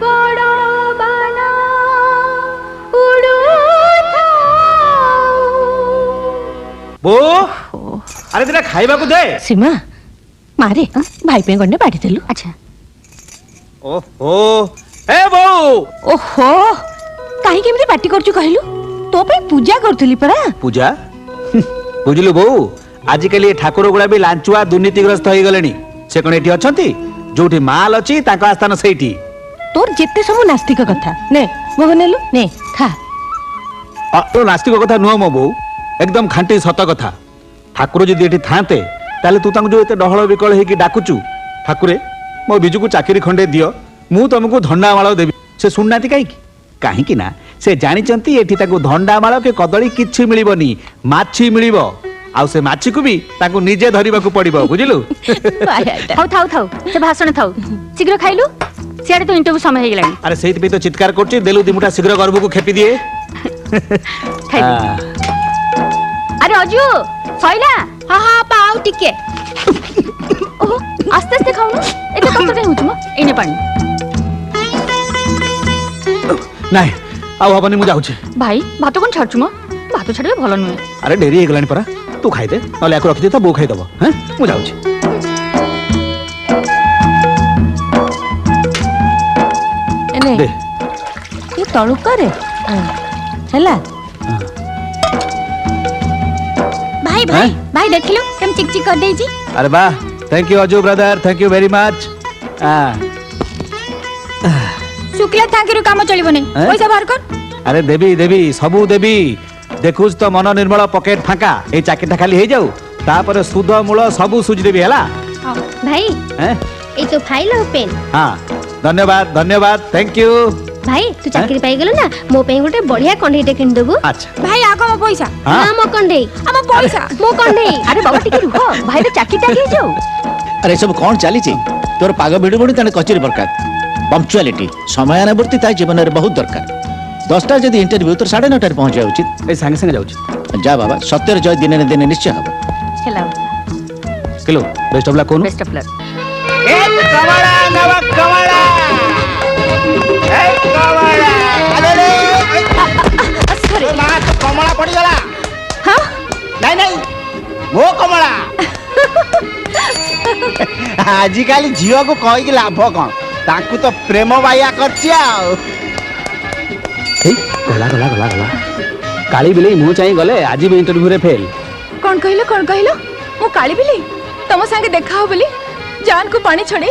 बड़ा बना उड़ू बो अरे तेरा खाइबा को दे सीमा मारे भाई पे गंडे बाड़ी देलु। अच्छा ओहो ए बो ओहो काहे केमती पार्टी करछु कहलु तो पे पूजा करथली परा। पूजा बुझलु बो आजिकली ठाकुर गुड़ा भी लांचुआ दुर्नीतिग्रस्त हो गलेनी से कोन एठी अछंती जोठी माल अछि ताका आस्थान सेठी तोर जेते सब नास्तिक कथा ने भगो नेलु ने खा। तो नास्तिक कथा नुह मो बो एकदम खांटी सत कथा ठाकुर जदि एठी थांते ताले तू तांको जो एते डहळ विकळ हेकी डाकुचू ठाकुरे मो बिजू को चाकरी खंडे दियो मु तुमको धंडा माळ देबी से सुननाती काई काहे कि ना से जानि चंती एठी ताको धंडा माळ के कदली किछि मिलिबनी माछि मिलिबो आउ से माछि को भी ताको निजे धरिबा को पड़िबो बुझिलु। थाउ थाउ थाउ से भाषण थाउ शीघ्र खाइलु सियाडे तो इंटरव्यू समय हे गेलानी। अरे सेहित पे तो चित्कार करछि देलु दिमुटा शीघ्र गर्भ को खेपी दिए अरे अजू सइला हां हां पाउ टिके ओहो आस्ते आस्ते खाउनु एते कष्ट काई होछु म एने पानी नाही आउ हबनी मु जाउछि भाई भात कोन छाडछु म भात छाडबे भलो नुहे। अरे डेरी हे गलानी परा तू खाइ दे नले आको रखि दे त बो खाइ दबो हैं मु जाउछि एने दे ये तळु करे हला भाई भाई भाई देखिलो केम चिक चिक कर देई छी। अरे वाह thank you Aju brother thank you very much Shukla थांकिरु काम चलिबो नै पैसा बाहर कर। अरे देवी देवी सबू देवी देखुस तो मन निर्मल पॉकेट फांका ए चाकरीटा खाली हे जाऊ तापर सुध मूल सबू सुझ देबी हला भाई हैं ए तो फाइल और पेन। हां धन्यवाद थैंक यू भाई तू चाकरी पाई गेलो ना मो पे गोटे बढ़िया कंढईटे किन देबो। अच्छा भाई आको मो पैसा हाँ? ना मो कंढई हम पैसा मो कंढई। अरे बाबा टिके रुह भाई रे चाकरी टाकी जाऊ। अरे सब कौन चली तोर पाग भिड़ बड़ी ताने कचेरी बरकत पंक्चुअलिटी समयानुवर्ती ता जीवन में बहुत दरकार 10टा जदि इंटरव्यू तो 9:30 पहुंच जाए उचित ए संगे संगे जाउछि जा बाबा सत्यर जय दिन ने दिन निश्चय हबो। Hello kilo best of luck cone best of luck. एक कमला नव कमला एक कमला अरे सॉरी मां तो कमला पड़ी गला। हां नहीं नहीं वो कमला आजिकल झील को कही कि लाभ कौन ताकू तो प्रेम बाया करछि आ गला गला गला गला काली बिले मु चाहि गले आज भी इंटरव्यू रे फेल कौन कहलो मो काली बिली तम संगे देखा हो बोली जान को पानी छड़े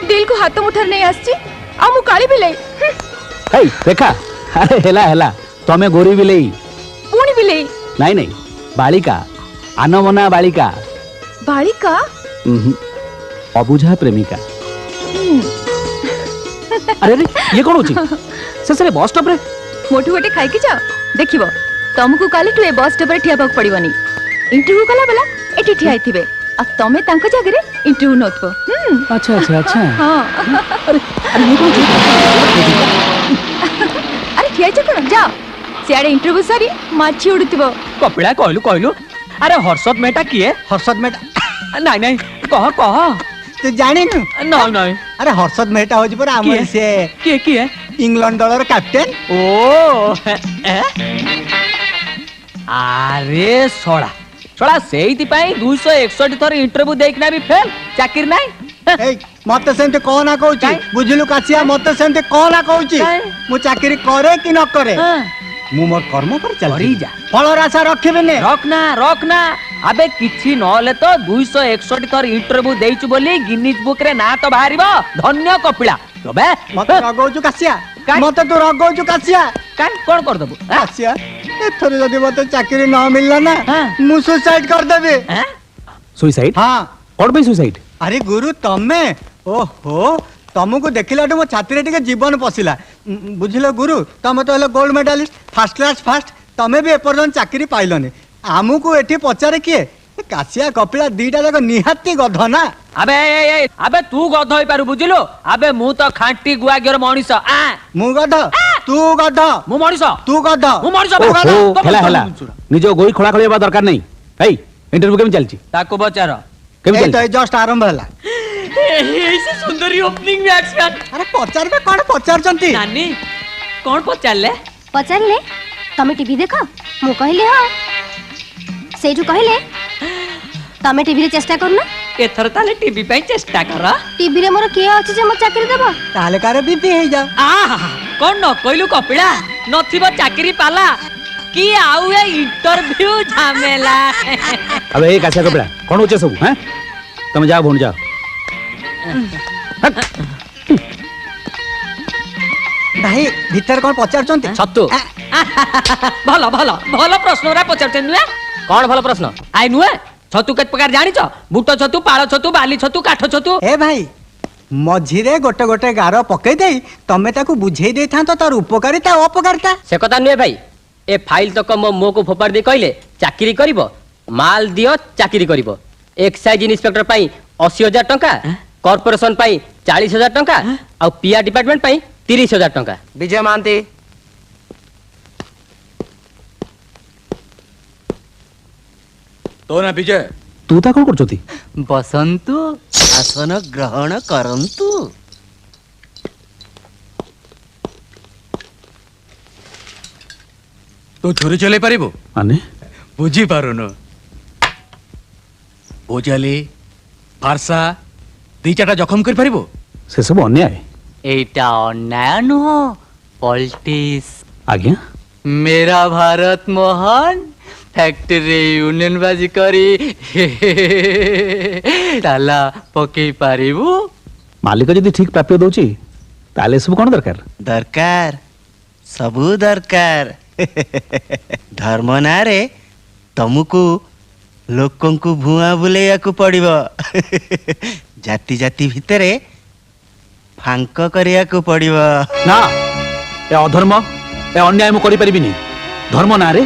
दिल को हाथ मुठार नहीं आसची आ मु काली बिले हे देखा अरे हेला हेला तमे गोरी बिले पूणी बिले नहीं नहीं बालिका आनमना बालिका बालिका अबुझा प्रेमिका अरे रे ये कौन होची से बस स्टॉप रे मोटू गोटे खाई जाओ देखिबो तुमको काली टू ए बस स्टॉप रे ठिया बाक पड़िबनी इंटरव्यू कला बेला एठी ठिया आइथिबे आ तमे तांको जागे रे इंटरव्यू नोतबो। अच्छा अच्छा अच्छा हां अरे अरे ये कौन अरे ठिया छ कोन जाओ सियाडे इंटरव्यू सारी माछी उडुतिबो कपिला कहलु अरे हर्षद मेटा किए हर्षद मेहता नहीं नहीं कह तू जानी नु नहीं नहीं अरे हर्षद मेहता हो पर हमर से किए इंग्लैंड दलर कैप्टन। ओ अरे छोड़ा सेहिति पाई 261 थर इंटरव्यू देखना भी फेल चाकरी नहीं ए मते सेंते कोना कहूची काई? बुझलु कासिया मते सेंते कोना कहूची काई? मु चाकरी करे कि न करे मु मोर कर्म पर चल करी जा। फलर आशा रखिबे ने रखना अबे किछि नले तो 261 थर इंटरव्यू देइछु बोली गिनीज बुक रे ना तो बाहरिबो धन्य कपिला तबे मते रगौचु कासिया काई? मते तो रगौचु कासिया कान कोन कर दबु कासिया एथरे जदि मते चाकरी न मिलला ना हाँ। मु सुसाइड कर देबे। हैं सुसाइड हां और भी सुसाइड अरे गुरु तमे ओहो तुमको देखिला मो छाती रे टिके जीवन पसिला बुझिलो गुरु तमे तो हलो gold medallist first class first तमे भी एपर्यंत चाकरी पाइलनी आमुको एठी पचारे किए कासिया कपिला दीटा जाक निहाती गध ना। अबे तू गध होई पारु बुझिलो अबे मु तो खांटी गुआगियर मଣିଷ आ मु गध तू गध मु मଣିଷ तू गध मु मଣିଷ ओहो हेला हेला निजो गोई खोला खोलिबा दरकार नहीं हे इंटरव्यू केम चलची ताको बचार केम ए तो चलची जस्ट आरंभ हला से सुंदरी ओपनिंग बैट्समैन ଆରେ ପଚାରିବେ କ'ଣ ପଚାରୁଛନ୍ତି नानी कौन पचारे ପଚାରିଲେ ତମେ ଟିଭି ଦେଖ ମୁଁ କହିଲି ହଁ ସେଇଠୁ କହିଲେ ତମେ ଟିଭିରେ ଚେଷ୍ଟା କରୁନ एथर ताले टीवी पे चेष्टा कर ଟିଭିରେ ମୋର କିଏ ଅଛି ଯେ ମୋ ଚାକିରି ଦେବ ତାହେଲେ କାହାର ବିପି ହେଇଯାଉ कौन न कहलु कपिला नथिबो चाकरी पाला कि आउ ए इंटरव्यू झमेला अबे ए काछा कपड़ा कौन होचे सब हैं तुम जाओ भोन जाओ ଭାଇ ଭିତରେ କ'ଣ ପଚାରୁଛନ୍ତି छतु भलो भलो भलो प्रश्न रा पचारते नुए कौन भलो प्रश्न आइ नुए छतु केत प्रकार जानि छ बुट छतु पाळ छतु बाली छतु काठ छतु ଏ ଭାଇ ମଝିରେ ଗୋଟେ ଗୋଟେ ଗାର ପକେଇ ଦେଇ ତମେ ତାକୁ ବୁଝେଇ ଦେଇଥାନ୍ତ ତାର ଉପକାରିତା ଓ ଅପକାରିତା से कथा नुहे भाई ए फाइल तक मो मो को फोपाड़ दे कहले चाकरी करिवो माल दियो चाकरी करिवो एक्साइज इंस्पेक्टर पाई 80,000 टंका कॉर्पोरेशन पाई 40,000 टंका आ पीआर डिपार्टमेंट पाई 30,000 टंका विजय महांती तो ना विजय तू ता कौन करछोती बसंतु आसन ग्रहण करंतु तू छुरी चले पारिबो माने बुझी पारुनु ओजाली फारसा दी चाटा जखम कर पारिबो से सब अन्याय एटा अन्याय नुह पॉलिटिक्स आज्ञा मेरा भारत मोहन फैक्ट्री यूनियन बाजी करी ताला पकई पारिबु मालिक जदी ठीक प्राप्य दउची ताले सब कोन दरकार दरकार सबू दरकार धर्म नारे तुमको लोकों को भुआ बुलेया को पड़िबो जाति जाति भितरे फांक करिया को पड़िबो ना ए अधर्म ए अन्याय मु करि परिबिनी धर्म नारे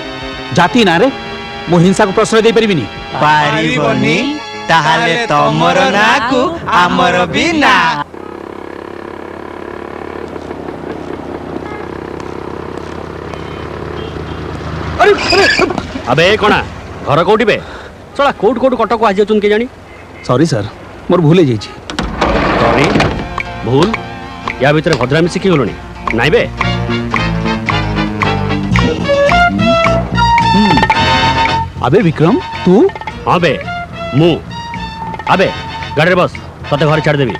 जाति नारे मु हिंसा को प्रश्रय दे परिबिनी पारिबोनी ताहाले तमर ना को आमर भी ना अबे कोना घर कोठी बे चला कोट कोट कटक आ जाउचन के जानी सॉरी सर मोर भूल हे जाईची सॉरी भूल या भीतर भद्रामी शिखी गलोनी नाइ बे अबे विक्रम तू हां बे मु अबे गाड़ी बस तते घर छाड़ देबी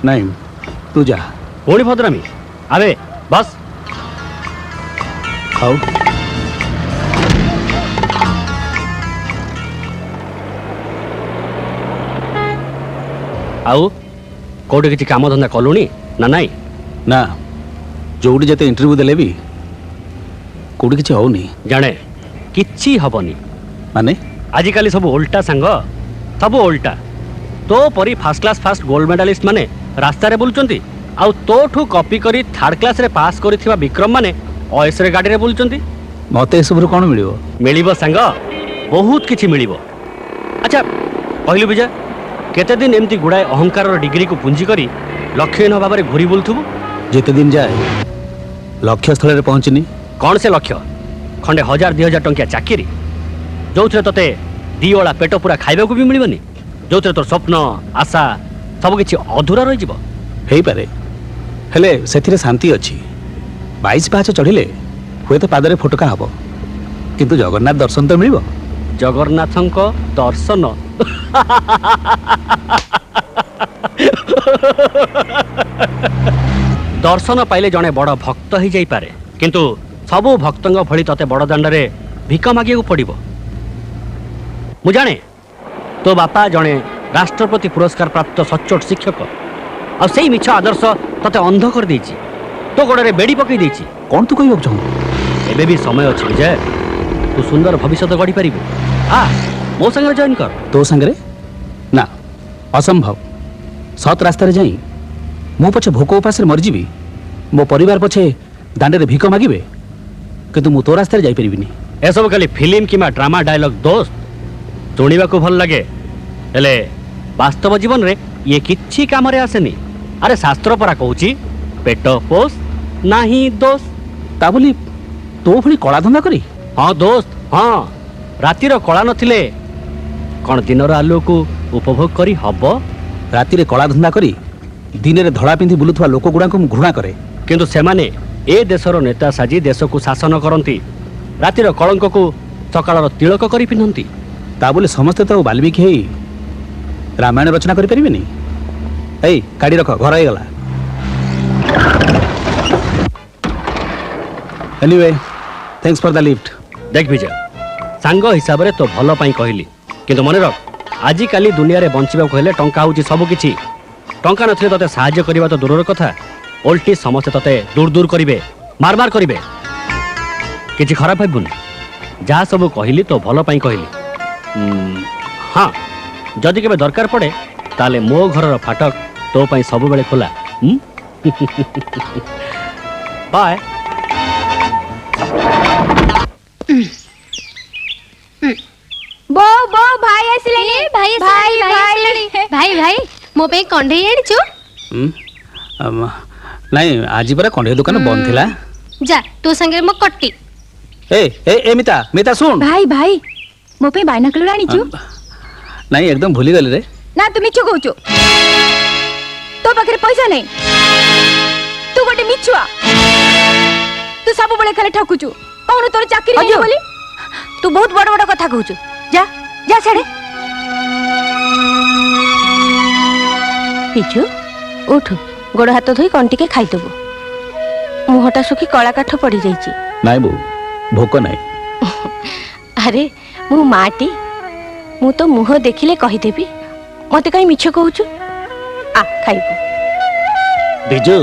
नहीं तू जा कोणी भद्रामी अबे बस आओ आउ कोठी किछि काम धंदा कलुनी ना नाइ ना जोड़ी जते इंटरव्यू देले भी कोडी किछि होउनी जाने किछि हबनी माने आजिकाली सब उल्टा सांग सब उल्टा तो परी फास्ट क्लास फास्ट गोल्ड मेडालिस्ट माने रास्ता रे बुलचंती आउ तोठू कॉपी करी थर्ड क्लास रे पास करिथिबा विक्रम माने ऑयस रे गाड़ी रे बुलचंती मते सब कोन मिलियो मिलिबो सांग बहुत किछि मिलिबो अच्छा कहलु विजय केते दिन एमती गुडाए अहंकार डिग्री को पुंजी करी लक्ष्यहीन भाव में घूरी बुलथुबु जेते दिन जाए लक्ष्य स्थल रे पहुंचनी कौन से लक्ष्य खंडे 1,000-2,000 टंकिया चाकरी जो तते दी ओला पेट पूरा खाइबा को भी मिलबनी जो तोर स्वप्न आशा सब किछि अधूरा रहि जिवो हेई पारे हेले सेथिरे शांति अछि 22 पाहाच चढ़िले हुए तो पादरे फुटका हबो किंतु जगन्नाथ दर्शन तो मिलिबो जगन्नाथंक दर्शन दर्शन पाइले जने बड़ भक्त ही जाई पारे किंतु सबु भक्तंग भली तते बड़ दांडरे भिक मागिया को पड़िबो मु जाने तो बापा जने राष्ट्रपति पुरस्कार प्राप्त सच्चोट शिक्षक आ सेई मिछ आदर्श तते अंध कर देछि तो गोड़े बेड़ी पकई देछि कौन तू कहबो चाहू एबे भी समय अछि विजय तू सुंदर भविष्य गढ़ी पारिबु आ मो संगे जॉइन कर तो संगरे ना असंभव सत रास्ता रे जाई मो पछे भोक उपास रे मर जीवी मो परिवार पछे दांडे रे भिक मागिबे किंतु मु तो रास्ता रे जाई परिबिनी ए सब खाली फिल्म किमा ड्रामा डायलॉग दोस्त सुनिबा को भल लागे हेले वास्तव जीवन रे ये किछि काम रे आसेनी अरे शास्त्र परा कहूची पेट पोष नाही दोष ता बोली तो भली कला धंदा करी हाँ दोस्त हाँ रातिर कला नथिले कौन दिन आलु को उपभोग करी हब ରାତିରେ କଳା ଧନ୍ଦା କରି ଦିନରେ ଧଳା ପିନ୍ଧି ବୁଲୁଥିବା ଲୋକ ଗୁଡ଼ାଙ୍କୁ ମୁଁ ଘୃଣା କରେ। କିନ୍ତୁ ସେମାନେ ଏ ଦେଶର ନେତା ସାଜି ଦେଶକୁ ଶାସନ କରନ୍ତି, ରାତିର କଳଙ୍କକୁ ସକାଳର ତିଳକ କରି ପିନ୍ଧନ୍ତି। ତା ବୋଲି ସମସ୍ତେ ତ ବାଲ୍ମୀକି ହେଇ ରାମାୟଣ ରଚନା କରିପାରିବେନି। ଏଇ ଗାଡ଼ି ରଖ, ଘର ହେଇଗଲା। Anyway thanks for the lift. देख विजय, सांग हिसाब से तो भल पाई कहली, किंतु मन रख आजिकाली दुनिया रे बंचिबा कहले टंका होची सब किछि। टंका नथिले तते सहाय्य करबा तो दूरर कथा, ओल्टी समस्ते तते दूर दूर करिवे, मार मार करिवे। किछि खराब भाबुन, जहाँ सब कहली तो भल पाई कहली। हाँ, जदि केबे दरकार पड़े ताले मो घरर फाटक तो पाई सब बेले खोला। बाय। बो बो भाई आसिले भाई भाई भाई भाई मो पे कंढई आनिचु। नहीं आज परा कंढे दुकान बंद थिला। जा तो संगे मो कट्टी। ए ए ए मिता मिता सुन। भाई भाई मो पे बायनाकुलर आनिचु। नहीं एकदम भूली गली रे। ना तुम मिछु कहूचु, तो पाखरे पैसा नहीं, तू गोटे मिछुआ, तू सब बेले खाली ठकुचु। कौन तोर चाकरी नहीं बोली? तू बहुत बड़ बड़ कथा कहूचु। जा जा छाड़े। पिचु उठ, गोड़ हाथ धोई कौन टिके खाइदेबु। मुहटा सुखी कला काठ पड़ी जाइछि। नहीं बो भोक नहीं। अरे मु माटी, मु तो मुह देखिले कहिदेबी, मते कहीं मिछ कहूचु। आ खाइबु। बिजू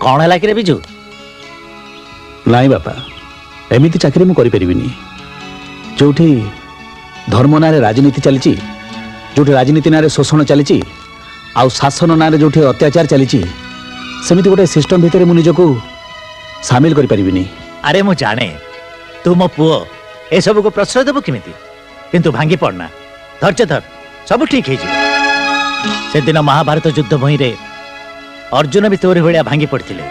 कौन है कि बिजू? नहीं बापा, एमिति चाकरी मु करि परिबिनी। जोठी धर्म नारे राजनीति चली, जोठी राजनीति नारे शोषण चली, आउ शासन नारे जोठी अत्याचार चली, सेमिति गोटे सिस्टम भितर मु निजको सामिल करि परिबिनी। अरे मु जाने तू मो पुओ ए सब को प्रश्रय देबो किमिति, किंतु भांगी पड़ना, धैर्य धर, सब ठीक है। से दिन महाभारत युद्ध भूमि रे अर्जुन भी तोरी भलिया भांगी पड़थिले।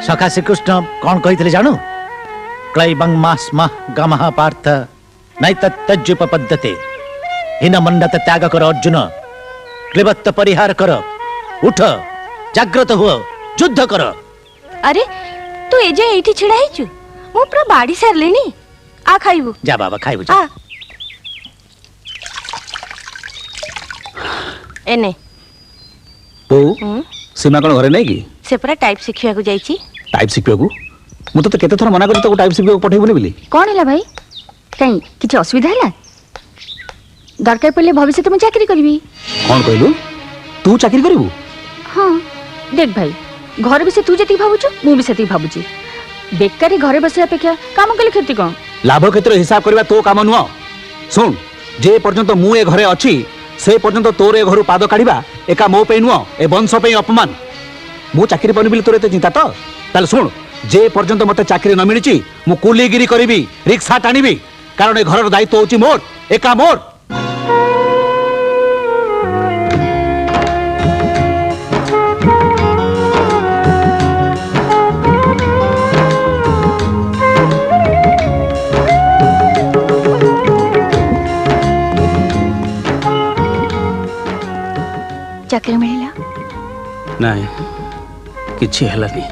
सखा श्रीकृष्ण कौन कहिथिले जानू? क्लैबं मास्मः गमः पार्थ नैतत्तज्जुपपद्यते। हिन मंडत त्याग कर अर्जुन, क्लिबत्त परिहार कर, उठ जाग्रत हुओ, युद्ध कर। अरे तू एजे एठी छिड़ा हिचु, मु पूरा बाड़ी सारलेनी। आ खाइबु। जा बाबा खाइबु जा। आ एने बो सीमा कोन घरे नहीं कि? से पूरा टाइप सिखिया को जाईची। टाइप सिखियाकू मु तो केते थर मना करी तो टाइप सिखियाकू पठेइबुनी बोली। कौन है भाई? कहीं किसी असुविधा है? दरकार पड़े भविष्य में चाकरी करी। कौन कहलु? तू चाकरी करिबु? हाँ देख भाई, घर भी से तू जति भाबुछु, मु भी सेति भाबुची। बेकारी घरे बसे अपेक्षा काम कले क्षति कौन? लाभ क्षेत्र हिसाब करबा तो काम नुह। सुन, जे पर्यंत मु ए घरे अछि से पर्यंत तोर ए घरु पाद काढिबा एका मो पे नुह, ए वंश पे अपमान। मु चाकरी पनी बिल तोर एते चिंता तो? ताले सुन, जे पर्यंत मते चाकरी न मिलिची मु कुलीगिरी करिबी, रिक्शा टाणीबी, कारण ए घरर दायित्व होची मोर, एका मोर। चाकरी मिलिला? नहीं किछि हलानी।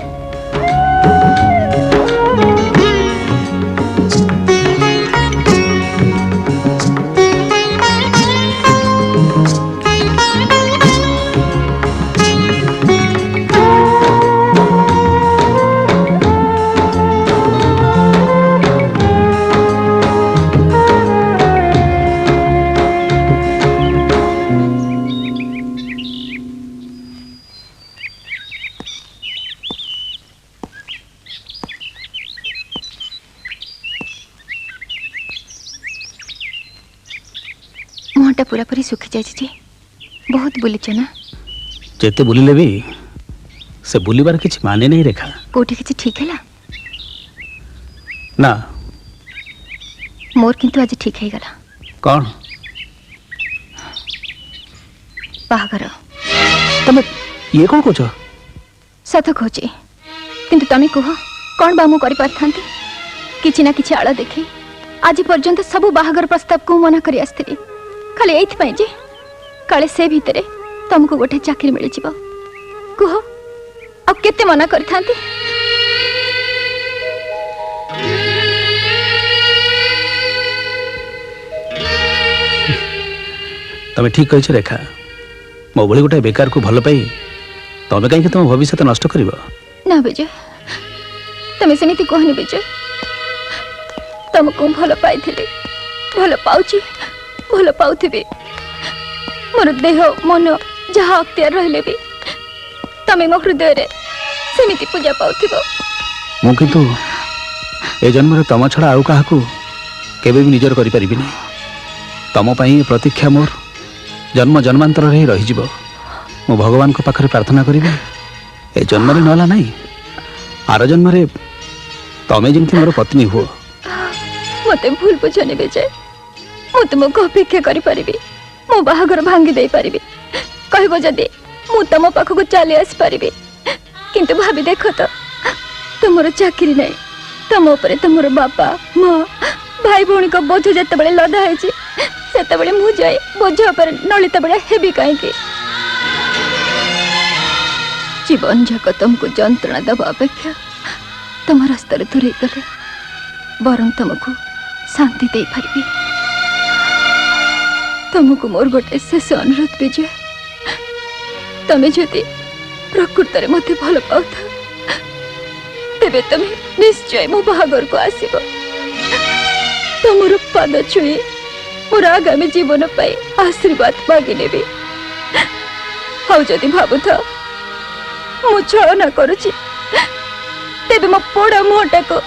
मुहटा पूरा पूरी सुखी जाइछि। बहुत बुलीच ना? जेते बुलिले भी से बुलिबार किछि माने नहीं रेखा। कोठी किछि ठीक हैला? ना मोर किंतु आज ठीक है गला। कौन? बाहागर। तमे ये कौन कोछ? सत खोचे, किंतु तमे कह कौन बा मु करि पारथांती? किछि ना किछि आळ देखि आज पर्यंत सब बाहागर प्रस्ताव को मना करि आस्थिली, खाली एइथि जे काले से भितरे तुमको गोटे चाकरी मिल जिवो कुह आ केते मना करथांती तमें ठीक कह रेखा मो भली गोटे बेकार को भल पाई तमें कहीं तुम भविष्य नष्ट कर ना विजय तमें सेमिति कहनी विजय तुमको भल पाई भल पाउची भल पाउथिबी मोर देह मन जहाँ अख्तियार रहले भी तमें मो हृदय रे सेमिति पूजा पाउथिबो मु किंतु ए जन्म तम छड़ा आउ क्या केबे भी निजर करि परिबि नै तम पई प्रतीक्षा मोर जन्म जन्मांतर रही रही मु भगवान को पाखरे प्रार्थना करी ए जन्म रे नला नहीं आर जन्म रे तमें जमती मोर पत्नी हुओ मते भूल बुझनी विजय मु तुमको अपेक्षा करि परिबी मो बाहागर भांगी दे परिबी कहबो जदी मु तम पाखको चली आस परिबी किंतु भाभी देखो तो तुमरो चाकरी नहीं तम ऊपर तुमरो बापा माँ भाई भौणी को बोझ जते बळे लदा है सेते बळे मु जाय बोझ ऊपर नलिता बळे हेबी काहे की जीवन जाक तुमको जंत्रणा दबा अपेक्षा तुम रास्ता दूरे गले बरं तुमको शांति दे पारिबी तुमको मोर गोटे शेष अनुरोध विजय तमें जदि प्रकृत में मत भल पाऊ तेबे तमें निश्चय मो बाहागर को आसीबो तुमर पाद छुई मोर आगामी जीवन पाई आशीर्वाद मागी नेबी हाउ जदि भाबु था मु छलना करुची तेबे मो पोड़ा मुहटा को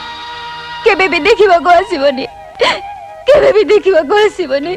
केबे भी देखिबा को आसीबनी केबे भी देखिबा को आसीबनी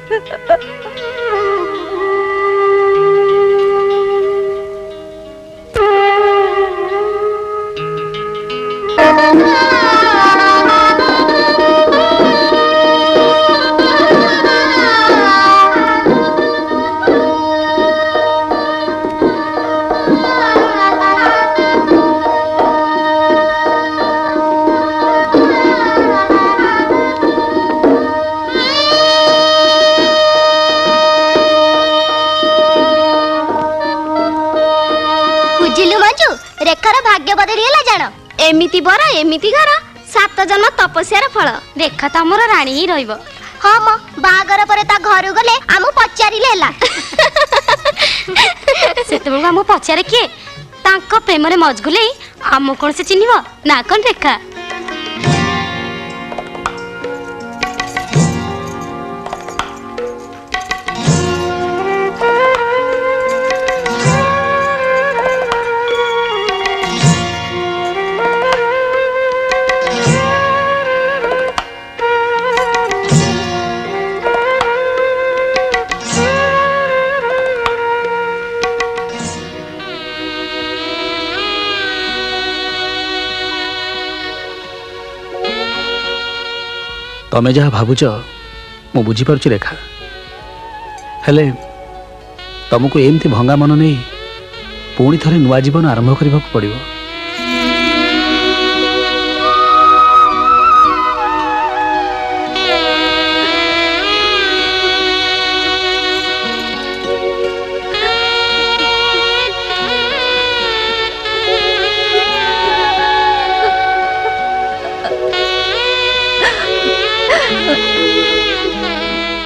रेखार भाग्य बदलीला जान एमिति बर एमिति घर 7 जन्म तपस्यार फल रेखा तो हमर रानी ही रहिबो हां म बागर परे ता घर गले आमु पचारिले ला सेतबेला आमु पचारे के तांको प्रेम रे मजगुले आमु कोन से चिन्हिबो ना कोन रेखा तमें जहाँ भावुच मु बुझीपार रेखा हेले तुमको एमती भंगा मन नहीं पुणी थे नुआ जीवन आरंभ करने को पड़ो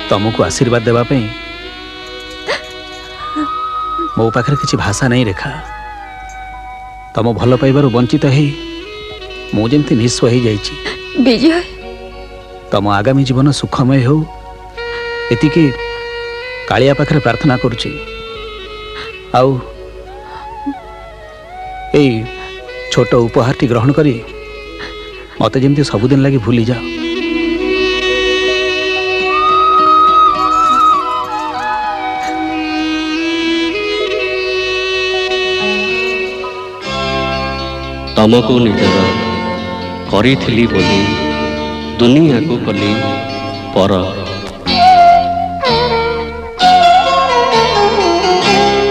तुमको आशीर्वाद देवाई मो पाखे किसी भाषा नहीं रेखा तुम भल पाइबार वंचित है मुझे निस्व हो जाइए विजय तुम आगामी जीवन सुखमय हो एतिके कालिया पाखे प्रार्थना करुची आउ ए छोट उपहारटी ग्रहण करी मत जमती सबुदिन लगी भूली जाओ तमको निजर करी बोली दुनिया को कली पर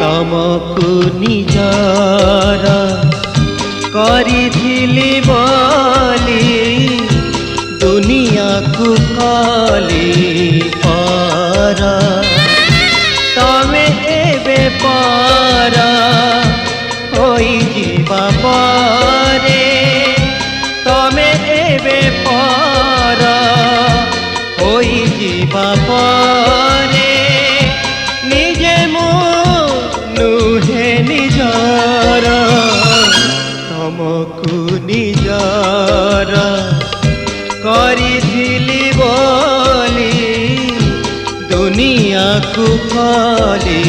तमको निजर करी बोली दुनिया को कली पर ଯିବା ପରେ ତମେ ଏବେ ପର ହୋଇଯିବା ପରେ ନିଜେ ମୁଁ ନୁହେଁ ନିଜର ତମକୁ ନିଜର କରିଥିଲି ବୋଲି ଦୁନିଆକୁ ଖୋଲି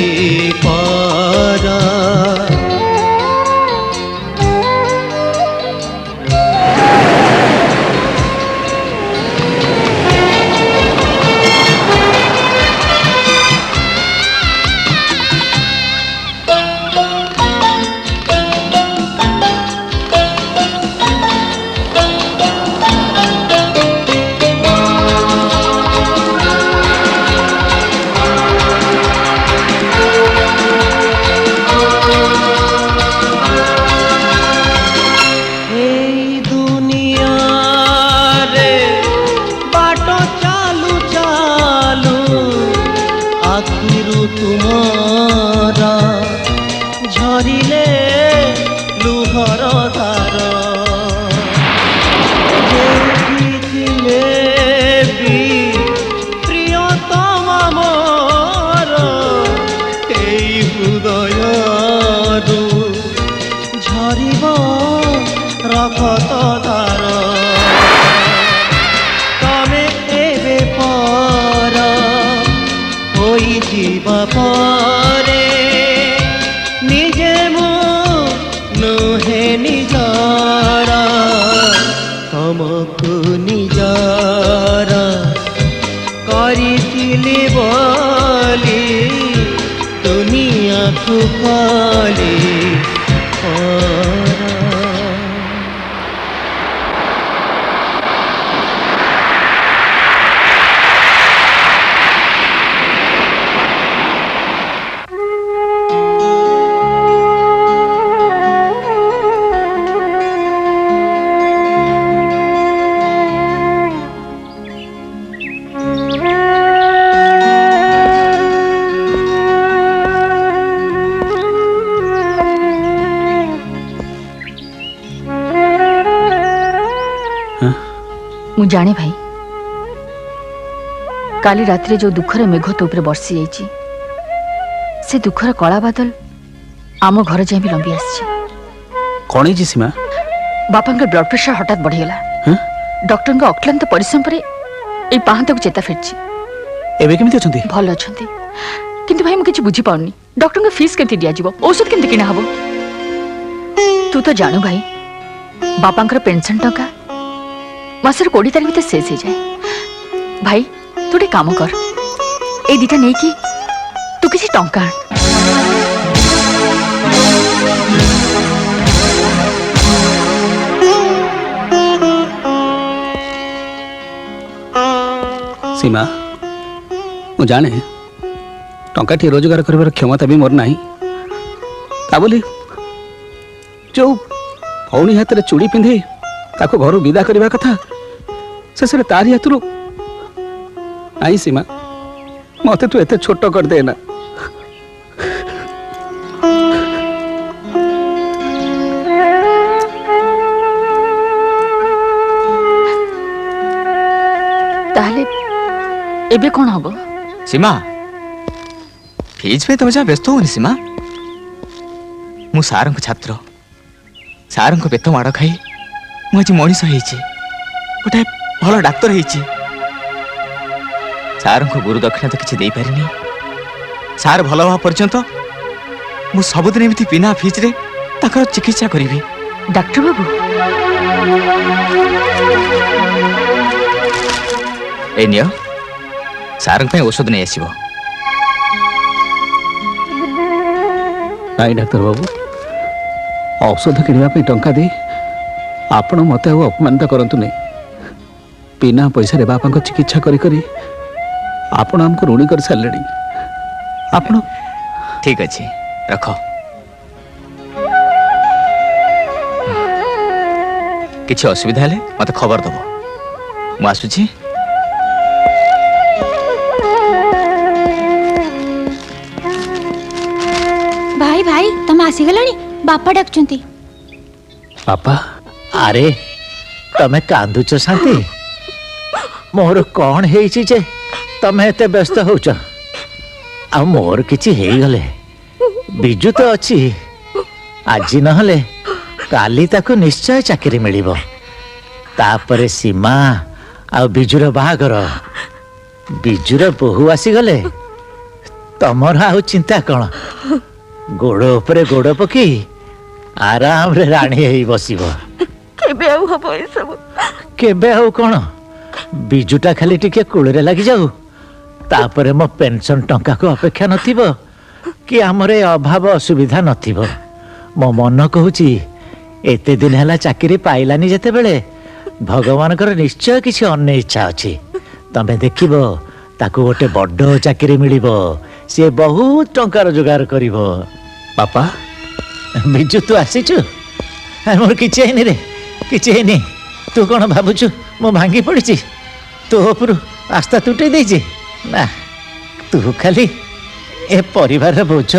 ପର ତୁମର ଝରିଲେ ଲୁହର ଧାର ଯେଉଁଠି ଥିଲେ ବି ପ୍ରିୟତମ ମୋର ଏଇ ହୃଦୟରୁ ଝରିବ ରକ୍ତ ଧାର ତମେ ଏବେ ପର ହୋଇଯିବା ପରେ ନିଜେ ମୁଁ ନୁହେଁ ନିଜର ତମକୁ ନିଜର କରିଥିଲି ବୋଲି ଦୁନିଆକୁ ଖୋଲି ପର ମୁଁ ଜାଣେ ଭାଇ କାଲି ରାତିରେ ଯୋଉ ଦୁଃଖର ମେଘ ତୋ ଉପରେ ବର୍ଷି ଯାଇଛି ସେ ଦୁଃଖର କଳା ବାଦଲ ଆମ ଘର ଯାଏ ବି ଲମ୍ବି ଆସିଛି। କଣ ହେଇଛି ସୀମା? ବାପାଙ୍କର ବ୍ଲଡ ପ୍ରେସର ହଠାତ୍ ବଢିଗଲା। ଡକ୍ଟରଙ୍କ ଅକ୍ଲାନ୍ତ ପରିଶ୍ରମ ପରେ ଏଇ ପାହାନ୍ତକୁ ଚେତା ଫେରିଛି। ଏବେ କେମିତି ଅଛନ୍ତି? ଭଲ ଅଛନ୍ତି କିନ୍ତୁ ଭାଇ ମୁଁ କିଛି ବୁଝିପାରୁନି ଡକ୍ଟରଙ୍କ ଫିସ୍ କେମିତି ଦିଆଯିବ ଔଷଧ କେମିତି କିଣା ହବ? ତୁ ତ ଜାଣୁ ଭାଇ ବାପାଙ୍କର ପେନସନ ଟଙ୍କା ମାସର 20 ତାରିଖ ଭିତରେ ଶେଷ ହେଇଯାଏ। ଭାଇ ତୁ ଗୋଟେ କାମ କର ଏଇ ଦିଟା ନେଇକି ତୁ କିଛି ଟଙ୍କା ଆଣ। ସୀମା ମୁଁ ଜାଣେ ଟଙ୍କାଟି ରୋଜଗାର କରିବାର କ୍ଷମତା ବି ମୋର ନାହିଁ ତା ବୋଲି ଯୋଉ ଭଉଣୀ ହାତରେ ଚୁଡ଼ି ପିନ୍ଧି ତାକୁ ଘରୁ ବିଦା କରିବା କଥା ଶେଷରେ ତାରି ହାତରୁ ନାଇଁ ସୀମା ମତେ ତୁ ଏତେ ଛୋଟ କରିଦେ ନା। ତାହେଲେ ଏବେ କଣ ହବ? ସୀମା ଫିଜ୍ ପାଇଁ ତମେ ଯାହା ବ୍ୟସ୍ତ ହଉନି ସୀମା ମୁଁ ସାରଙ୍କ ଛାତ୍ର ସାରଙ୍କ ବେତ ମାଡ଼ ଖାଇ ମୁଁ ଆଜି ମଣିଷ ହେଇଛି ଗୋଟେ ଭଲ ଡାକ୍ତର ହେଇଛି ସାରଙ୍କ ଗୁରୁ ଦକ୍ଷିଣା ତ କିଛି ଦେଇପାରିନି ସାର ଭଲ ହେବା ପର୍ଯ୍ୟନ୍ତ ମୁଁ ସବୁଦିନ ଏମିତି ବିନା ଫିଜ୍ରେ ତାଙ୍କର ଚିକିତ୍ସା କରିବି। ଡାକ୍ତର ବାବୁ ଏ ନିଅ ସାରଙ୍କ ପାଇଁ ଔଷଧ ନେଇ ଆସିବ। ନାଇଁ ଡାକ୍ତର ବାବୁ ଔଷଧ କିଣିବା ପାଇଁ ଟଙ୍କା ଦେଇ ଆପଣ ମତେ ଆଉ ଅପମାନିତ କରନ୍ତୁନି। ବିନା ପଇସାରେ ବାପାଙ୍କ ଚିକିତ୍ସା କରି କରି ଆପଣ ଆମକୁ ଋଣୀ କରି ସାରିଲେଣି। ଆପଣ ଠିକ ଅଛି ରଖ। କିଛି ଅସୁବିଧା ହେଲେ ମତେ ଖବର ଦବ ମୁଁ ଆସୁଛି। ଭାଇ ଭାଇ ତମେ ଆସିଗଲାଣି ବାପା ଡାକୁଛନ୍ତି। ବାପା ଆରେ ତମେ କାନ୍ଦୁଛ ଶାନ୍ତି? ମୋର କଣ ହେଇଛି ଯେ ତମେ ଏତେ ବ୍ୟସ୍ତ ହଉଛ? ଆଉ ମୋର କିଛି ହେଇଗଲେ ବିଜୁ ତ ଅଛି, ଆଜି ନହେଲେ କାଲି ତାକୁ ନିଶ୍ଚୟ ଚାକିରି ମିଳିବ। ତାପରେ ସୀମା ଆଉ ବିଜୁର ବାହାଘର। ବିଜୁର ବୋହୂ ଆସିଗଲେ ତମର ଆଉ ଚିନ୍ତା କଣ? ଗୋଡ଼ ଉପରେ ଗୋଡ଼ ପକେଇ ଆରାମରେ ରାଣୀ ହେଇ ବସିବ। କେବେ ଆଉ ହବ ଏସବୁ? କେବେ ଆଉ କଣ, ବିଜୁଟା ଖାଲି ଟିକେ କୂଳରେ ଲାଗିଯାଉ, ତାପରେ ମୋ ପେନସନ ଟଙ୍କାକୁ ଅପେକ୍ଷା ନଥିବ କି ଆମର ଏ ଅଭାବ ଅସୁବିଧା ନଥିବ। ମୋ ମନ କହୁଛି ଏତେ ଦିନ ହେଲା ଚାକିରି ପାଇଲାନି ଯେତେବେଳେ, ଭଗବାନଙ୍କର ନିଶ୍ଚୟ କିଛି ଅନ୍ୟ ଇଚ୍ଛା ଅଛି। ତମେ ଦେଖିବ ତାକୁ ଗୋଟେ ବଡ ଚାକିରି ମିଳିବ, ସିଏ ବହୁତ ଟଙ୍କା ରୋଜଗାର କରିବ। ବାପା ବିଜୁ ତୁ ଆସିଛୁ? ମୋର କିଛି ହେଇନି ରେ, କିଛି ହେଇନି। ତୁ କଣ ଭାବୁଛୁ ମୁଁ ଭାଙ୍ଗି ପଡ଼ିଛି? ତୋ ଉପରୁ ଆସ୍ଥା ତୁଟେଇ ଦେଇଛି? ନା, ତୁ ଖାଲି ଏ ପରିବାରର ବୋଝ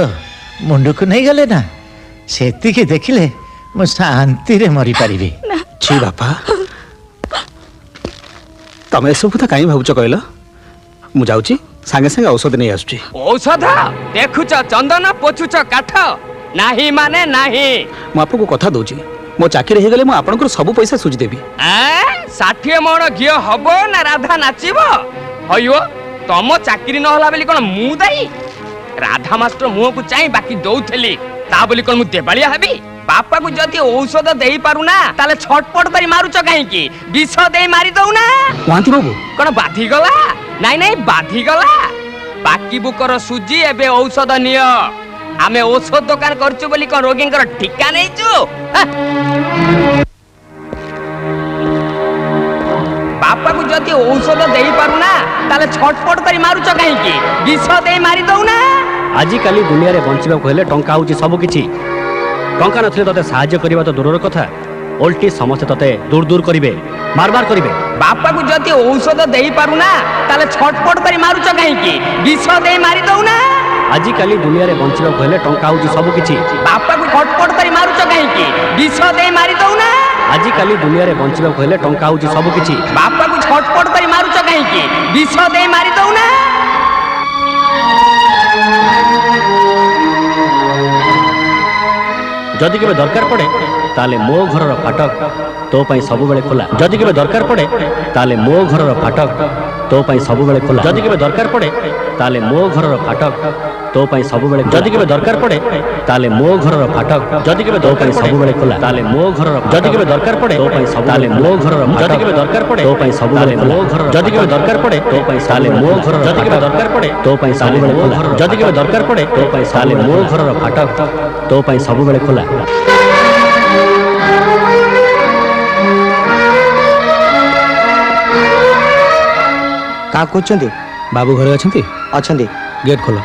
ମୁଣ୍ଡକୁ ନେଇଗଲେ ନା, ସେତିକି ଦେଖିଲେ ମୁଁ ଶାନ୍ତିରେ ମରିପାରିବି। ଛି ବାପା, ତମେ ଏସବୁ କଥା କାହିଁ ଭାବୁଛ କହିଲ? ମୁଁ ଯାଉଛି, ସାଙ୍ଗେ ସାଙ୍ଗେ ଔଷଧ ନେଇ ଆସୁଛି। ଔଷଧ ଦେଖୁଛ, ଚନ୍ଦନ ପୋଛୁଛ କାଠ, ନାହିଁ ମାନେ ନାହିଁ। ମୁଁ ଆପଣଙ୍କୁ କଥା ଦଉଛି, ମୋ ଚାକିରି ହେଇଗଲେ ମୁଁ ଆପଣଙ୍କର ସବୁ ପଇସା ସୁଝିଦେବି। 60 ମଣ ଘିଅ ହବ ନା ରାଧା ନାଚିବ? ହଇଓ, ତମ ଚାକିରି ନହେଲା ବୋଲି କଣ ମୁଁ ଦାୟୀ? ରାଧା ମାଷ୍ଟର ମୁହଁକୁ ଚାହିଁ ବାକି ଦଉଥିଲି, ତା ବୋଲି କଣ ମୁଁ ଦେବାଳିଆ ହେବି? ବାପାକୁ ଯଦି ଔଷଧ ଦେଇ ପାରୁନା ତାହେଲେ ଛଟପଟ କରି ମାରୁଛ କାହିଁକି? ବିଷ ଦେଇ ମାରି ଦଉନା। ମହାନ୍ତି ବାବୁ, କଣ ବାଧିଗଲା? ନାଇଁ ନାଇଁ, ବାଧିଗଲା। ବାକି ବୁକର ସୁଜି, ଏବେ ଔଷଧ ନିଅ। ଆମେ ଔଷଧ ଦୋକାନ କରୁଛୁ ବୋଲି କଣ ରୋଗୀଙ୍କର ଠିକା ନେଇଛୁ? ବାପାକୁ ଯଦି ଔଷଧ ଦେଇ ପାରୁନା ତାହେଲେ ଛଟପଟ କରି ମାରୁଛ କାହିଁକି? ବିଷ ଦେଇ ମାରି ଦଉନା। ଆଜିକାଲି ଦୁନିଆରେ ବଞ୍ଚିବାକୁ ହେଲେ ଟଙ୍କା ହେଉଛି ସବୁ କିଛି। ଟଙ୍କା ନଥିଲେ ତତେ ସାହାଯ୍ୟ କରିବା ତ ଦୂରର କଥା, ଓଲଟି ସମସ୍ତେ ତତେ ଦୂର ଦୂର କରିବେ, ମାରବାର କରିବେ। ବାପାକୁ ଯଦି ଔଷଧ ଦେଇ ପାରୁନା ତାହେଲେ ଛଟପଟ କରି ମାରୁଛ କାହିଁକି? ବିଷ ଦେଇ ମାରି ଦଉନା। ଆଜିକାଲି ଦୁନିଆରେ ବଞ୍ଚିବାକୁ ହେଲେ ଟଙ୍କା ହେଉଛି ସବୁ କିଛି। ବାପାକୁ ଛଟପଟ କରି ମାରୁଛ କାହିଁକି? ବିଷ ଦେଇ ମାରି ଦଉନା। ଆଜିକାଲି ଦୁନିଆରେ ବଞ୍ଚିବାକୁ ହେଲେ ଟଙ୍କା ହେଉଛି ସବୁ କିଛି। ବାପାକୁ ଛଟପଟ କରି ମାରୁଛ କାହିଁକି? ବିଷ ଦେଇ ମାରି ଦଉନା। ଯଦି କେବେ ଦରକାର ପଡ଼େ ତାହେଲେ ମୋ ଘରର ଫାଟକ ତୋ ପାଇଁ ସବୁବେଳେ ଖୋଲା। ଯଦି କେବେ ଦରକାର ପଡ଼େ ତାହେଲେ ମୋ ଘରର ଫାଟକ ତୋ ପାଇଁ ସବୁବେଳେ ଖୋଲା। ଯଦି କେବେ ଦରକାର ପଡ଼େ ତାହେଲେ ମୋ ଘରର ଫାଟକ ତୋ ପାଇଁ ସବୁବେଳେ। ଯଦି କେବେ ଦରକାର ପଡ଼େ ତାହେଲେ ମୋ ଘରର ଫାଟକ, ଯଦି କେବେ ତୋ ପାଇଁ ସବୁବେଳେ ଖୋଲା। ତାହେଲେ ମୋ ଘରର, ଯଦି କେବେ ଦରକାର ପଡ଼େ ତୋ ପାଇଁ ସବୁ, ତାହେଲେ ମୋ ଘରର, ଯଦି କେବେ ଦରକାର ପଡ଼େ ତୋ ପାଇଁ ସବୁବେଳେ ମୋ ଘରର, ଯଦି କେବେ ଦରକାର ପଡ଼େ ତୋ ପାଇଁ ତାହେଲେ ମୋ ଘରର, ଯଦି କେବେ ଦରକାର ପଡ଼େ ତୋ ପାଇଁ ସବୁବେଳେ ଖୋଲା। ଯଦି କେବେ ଦରକାର ପଡ଼େ ତୋ ପାଇଁ ତାହେଲେ ମୋ ଘରର ଫାଟକ ତୋ ପାଇଁ ସବୁବେଳେ ଖୋଲା। କାହା କରୁଛନ୍ତି? ବାବୁ ଘରେ ଅଛନ୍ତି? ଅଛନ୍ତି। ଗେଟ୍ ଖୋଲ।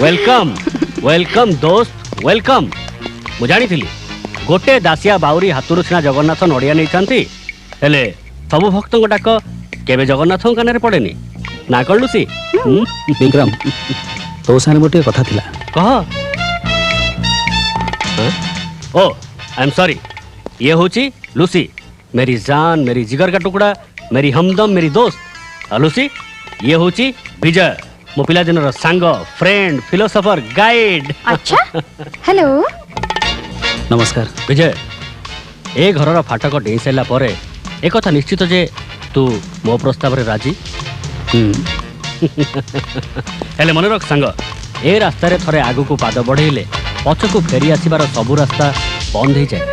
ୱେଲକମ୍ ୱେଲକମ୍ ଦୋସ୍ତ, ୱେଲକମ୍। ମୁଁ ଜାଣିଥିଲି ଗୋଟେ ଦାସିଆ ବାଉରୀ ହାତରୁ ସିନା ଜଗନ୍ନାଥ ନଡ଼ିଆ ନେଇଥାନ୍ତି, ହେଲେ ସବୁ ଭକ୍ତଙ୍କ ଡାକ କେବେ ଜଗନ୍ନାଥଙ୍କ କାନରେ ପଡ଼େନି। ନା କଣ ଲୁସି? ବିକ୍ରମ, ତୋ ସାଙ୍ଗରେ ଗୋଟିଏ କଥା ଥିଲା। କହ। ଓ ଆଇ ଏମ୍ ସରି, ଇଏ ହଉଛି ଲୁସି, मेरी जान, मेरी जिगर का टुकड़ा, मेरी हमदम, मेरी दोस्त। और लुसी, ये हूची विजय, मो पिला दिनर सांग, फ्रेंड, फिलोसोफर, गाइड। अच्छा, हेलो। नमस्कार विजय। ए घरर फाटक डेई सारा पर एक कथा निश्चित जे तू मो प्रस्ताव रे राजी? हेले मन रख सांग, ए रास्ता रे थरे आगु को पाद बढ़ेले पछकु फेरी आसीबार सबु रास्ता बंद हो जाए।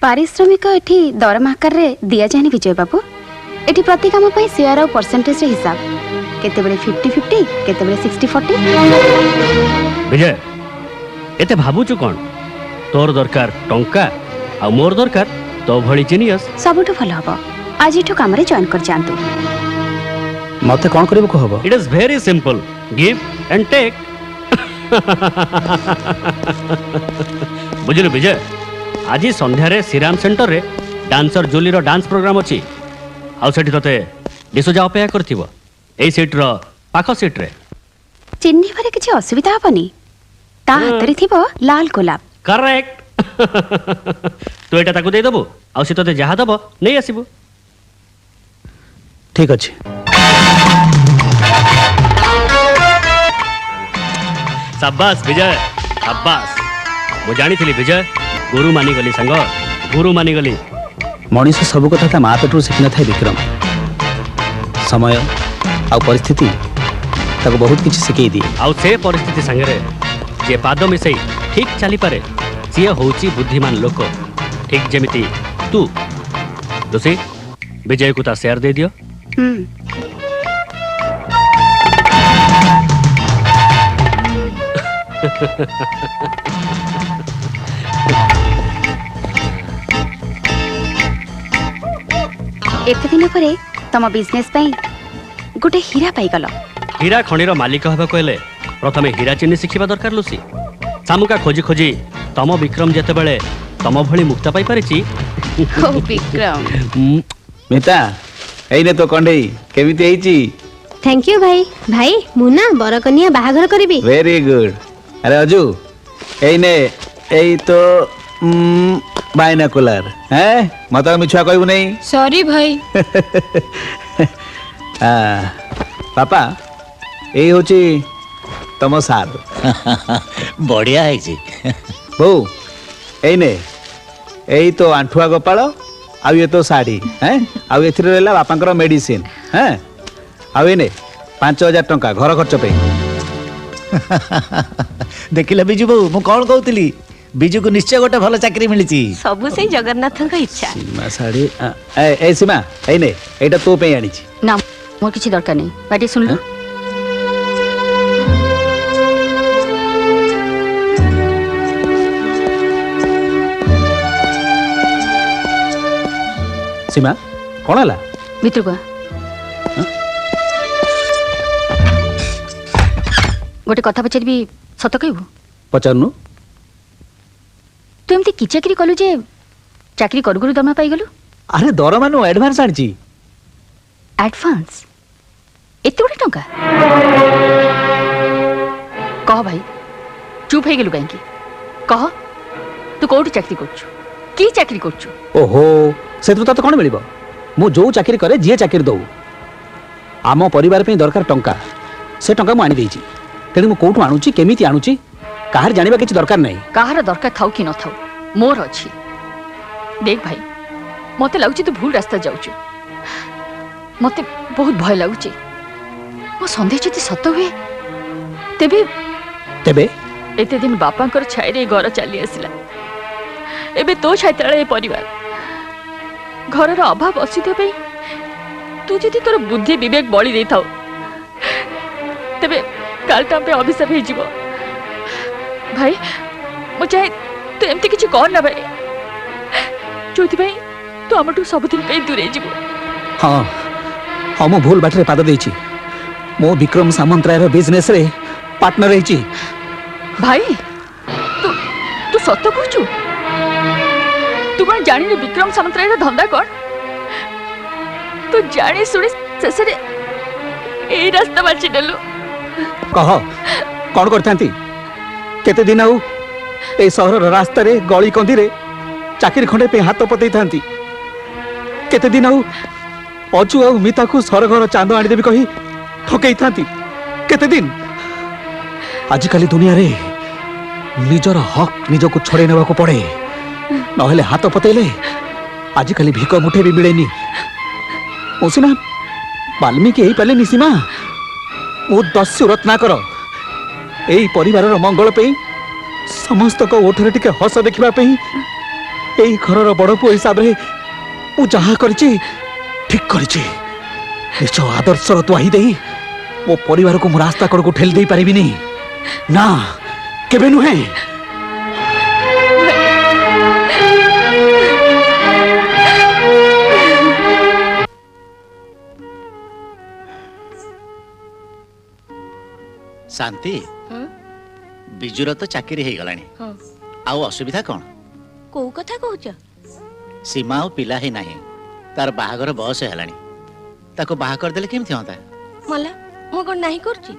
पारिश्रमिक एठी दरमा आकार रे दिया जानी विजय बाबू। एठी प्रति काम पई शेयर और परसेंटेज रे हिसाब केते बेले 50-50 केते बेले 60-40। विजय एते भाबुचु कोन? तोर दरकार टंका आ मोर दरकार तो भली जीनियस। सबुठु भल हबो आज इठो काम रे जॉइन कर जानतु। मते कोन करबो को हबो? It is very simple, give and take. बुझलु विजय, आज संध्यारे श्रीराम सेंटर रे डांसर जूली रो डांस प्रोग्राम अछि आउ सेठी तते डिसोजा अपेक्षा करथिबो एई सीट रो पाखो सीट रे चिन्नी भरे किछि असुविधा हबनी ता हातरे थिबो लाल गोलाप करेक्ट तू एटा ताकू दे दबो आउ से तते जहा दबो नै आसीबो ठीक अछि शाबाश विजय शाबाश मु जानी थिली विजय गुरु मानी गली संग गुरु मानी गली मनीष सब कथा ता माँ पेटू शिखि न थाए विक्रम समय आ परिस्थिति ताको बहुत किछि सिखै दी आउ से परिस्थिति संगे जे पाद मिसई ठीक चली पारे सी होची बुद्धिमान लोक ठीक जेमिति तू दोषी विजय को ता शेयर दे दियो एते दिन परे तम बिजनेस पई गोटे हीरा पाई गलो हीरा खणीर मालिक हबा कहले प्रथमे हीरा चिन्ह शिखिबा दरकार लुसी सामुका खोजी खोजी तम विक्रम जेते बेले तम भली मुक्ता पाई परिची ओ विक्रम मिता एइने तो कंडई केमिति हेची थैंक यू भाई भाई मुना बरकनिया बाहाघर करबी वेरी गुड अरे अजू एइने एई तो बायनाकुलर हैं मत मिछुआ कहबू नहीं सॉरी भाई पापा एई होची तम सार बढ़िया है जी बो एइने एई तो आंठुआ गोपाल आ ये तो साड़ी हैं आ एथिरे रहला बापांकर मेडिसिन हैं आ एने 5000 टंका घर खर्च पे देखिला बिजू बाबू मु कौन कहतली बिजू को निश्चय गोटे भल चाकरी मिली सब से जगन्नाथ का इच्छा सीमा साड़ी ए सीमा एने एटा तो पे आनी छी ना मोर किछि दरकार नहीं बाटी सुन लो सीमा कौन हला मित्र को गोटे कथा पचारि सत कहबू पचारनु तू एमती कि चाकरी कलु जे चाकरी करू करू दरमा पाई गलु अरे दरमा नु एडवांस आनी छी एडवांस एते बड़े टंका कह भाई चुप हे गेलु कांकी कह तू कोठी चाकरी करछु की चाकरी करछु ओहो से तो कौन मिल मु जो चाकरी करे जी चाकरी दऊ आम परिवार पे दरकार टंका से टंका मु आनी देछि तेणु कौटू आणुची केमिति आणुची काहर जानिबा किछि दरकार नहीं काहर दरकार थाउ कि न थाउ मोर अछि देख भाई मते लागुची तू भूल रास्ता जाउछु मते बहुत भय लागुची मो संदेह जति सत हुए तेबे तेबे एते दिन बापांकर छाई रे घर चली आसिला एबे तो छाई तळे परिवार घरर अभाव असुविधा पे तू जदि तोर बुद्धि विवेक बळी दे थाउ तेबे कालटा पे अभिशाप हे जीवो भाई मु चाहे तू एमती किछि कर ना भाई जोथि भाई तू हमटू सब दिन पे दूरे जीवो हाँ हाँ मु भूल बाटरे पाद देछि मो विक्रम सामंतराय रो बिजनेस रे पार्टनर हेछि भाई तू तू सत्य कहछु तू कौन जानी विक्रम सामंतराय धंदा कौन तू जानी सुनी शेषे ए रास्ता बाची देलु कह कौन करथांती केते दिन आउ ए शहर रास्ता रे गली कंदी रे चाकरी खंडे पे हाथ पतई थांती केते दिन आउ अचु आ मिता को सरघर चांद आनी देबी कही ठकई थांती केते दिन आजिकाली दुनिया रे निजर हक निज को छड़े नेबा को पड़े नहेले हाथ पतेले आजिकाली भिक मुठे भी मिलेनी मोसिना वाल्मीकि यही पाले निसीमा मो दस्यु रत्नाकर एई परिवार मंगल पे समस्त को ओठरे टिके हस देखिबा पे एई घरर बड़ पुओ हिसाब रे मु जहा करछि ठीक करछि निज आदर्शर दुआही देई मो परिवार को मु रास्ता कड़ को ठेल देई परिबिनी ना केबे नुहे शांति बिजुर तो चाकरी हो गलानी आउ असुविधा कौन କୋଉ କଥା କହୁଛ? ସୀମା ଆଉ ପିଲା ହିଁ ନାହିଁ, ତାର ବାହାଘର ବୟସ ହେଲାଣି, ତାକୁ ବାହା କରିଦେଲେ କେମିତି ହୁଅନ୍ତା? ମଲା ମୁଁ କଣ ନାହିଁ କରୁଛି?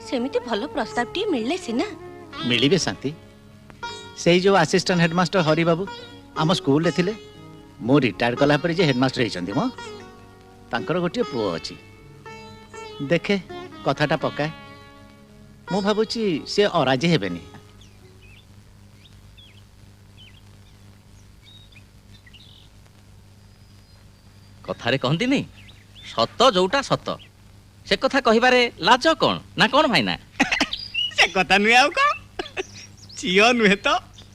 ସେମିତି ଭଲ ପ୍ରସ୍ତାବଟିଏ ମିଳିଲେ ସିନା। ମିଳିବେ ଶାନ୍ତି। ସେଇ ଯୋଉ ଆସିଷ୍ଟାଣ୍ଟ ହେଡମାଷ୍ଟର ହରିବାବୁ ଆମ ସ୍କୁଲରେ ଥିଲେ, ମୁଁ ରିଟାୟାର୍ଡ କଲା ପରେ ଯେ ହେଡମାଷ୍ଟର ହେଇଛନ୍ତି ମ, ତାଙ୍କର ଗୋଟିଏ ପୁଅ ଅଛି। ଦେଖେ କଥାଟା ପକାଏ, ମୁଁ ଭାବୁଛି ସେ ଅରାଜି ହେବେନି। କଥାରେ କହନ୍ତିନି ସତ ଯୋଉଟା ସତ, ସେ କଥା କହିବାରେ ଲାଜ କଣ ନା କଣ ଭାଇନା? ସେ କଥା ନୁହେଁ ଆଉ କଣ, ଝିଅ ନୁହେଁ ତ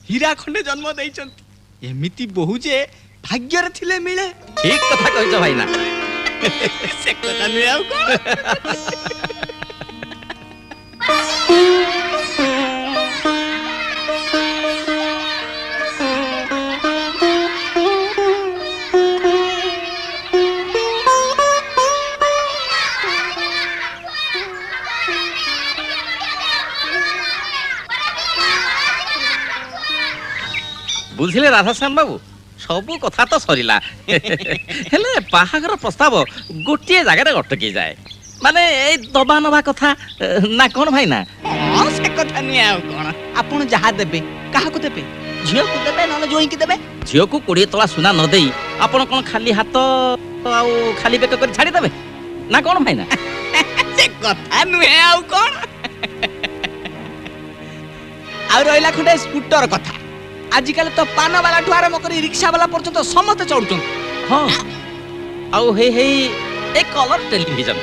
ହୀରା ଖଣ୍ଡେ ଜନ୍ମ ଦେଇଛନ୍ତି। ଏମିତି ବୋହୁ ଯେ ଭାଗ୍ୟରେ ଥିଲେ ମିଳେ। ଠିକ କଥା କହିଛ ଭାଇନା। ସେ କଥା ନୁହେଁ ଆଉ କଣ। ବୁଝିଲେ ରାଧାଶ୍ୟାମ ବାବୁ, ସବୁ କଥା ତ ସରିଲା, ହେଲେ ବାହାଘର ପ୍ରସ୍ତାବ ଗୋଟିଏ ଜାଗାରେ ଅଟକି ଯାଏ। ମାନେ ଏଇ ଦବା ନବା କଥା ନା କଣ ଭାଇନା? ହଁ ସେ କଥା ନୁହେଁ ଆଉ କଣ। ଆପଣ ଯାହା ଦେବେ କାହାକୁ ଦେବେ? ଝିଅକୁ ଦେବେ ନହେଲେ ଜୋଇଁକି ଦେବେ? ଝିଅକୁ 20 ତୋଳା ସୁନା ନ ଦେଇ ଆପଣ କଣ ଖାଲି ହାତ ଆଉ ଖାଲି ବେକ କରି ଛାଡ଼ିଦେବେ ନା କଣ ଭାଇନା? ସେ କଥା ନୁହେଁ ଆଉ କଣ। ଆଉ ରହିଲା ଖଣ୍ଡେ ସ୍କୁଟର କଥା। ଆଜିକାଲି ତ ପାନ ବାଲାଠୁ ଆରମ୍ଭ କରି ରିକ୍ସା ବାଲା ପର୍ଯ୍ୟନ୍ତ ସମସ୍ତେ ଚଢୁଛନ୍ତି। ହଁ, ଆଉ ହେଇ ହେଇ ଏ କଲର ଟେଲିଭିଜନ।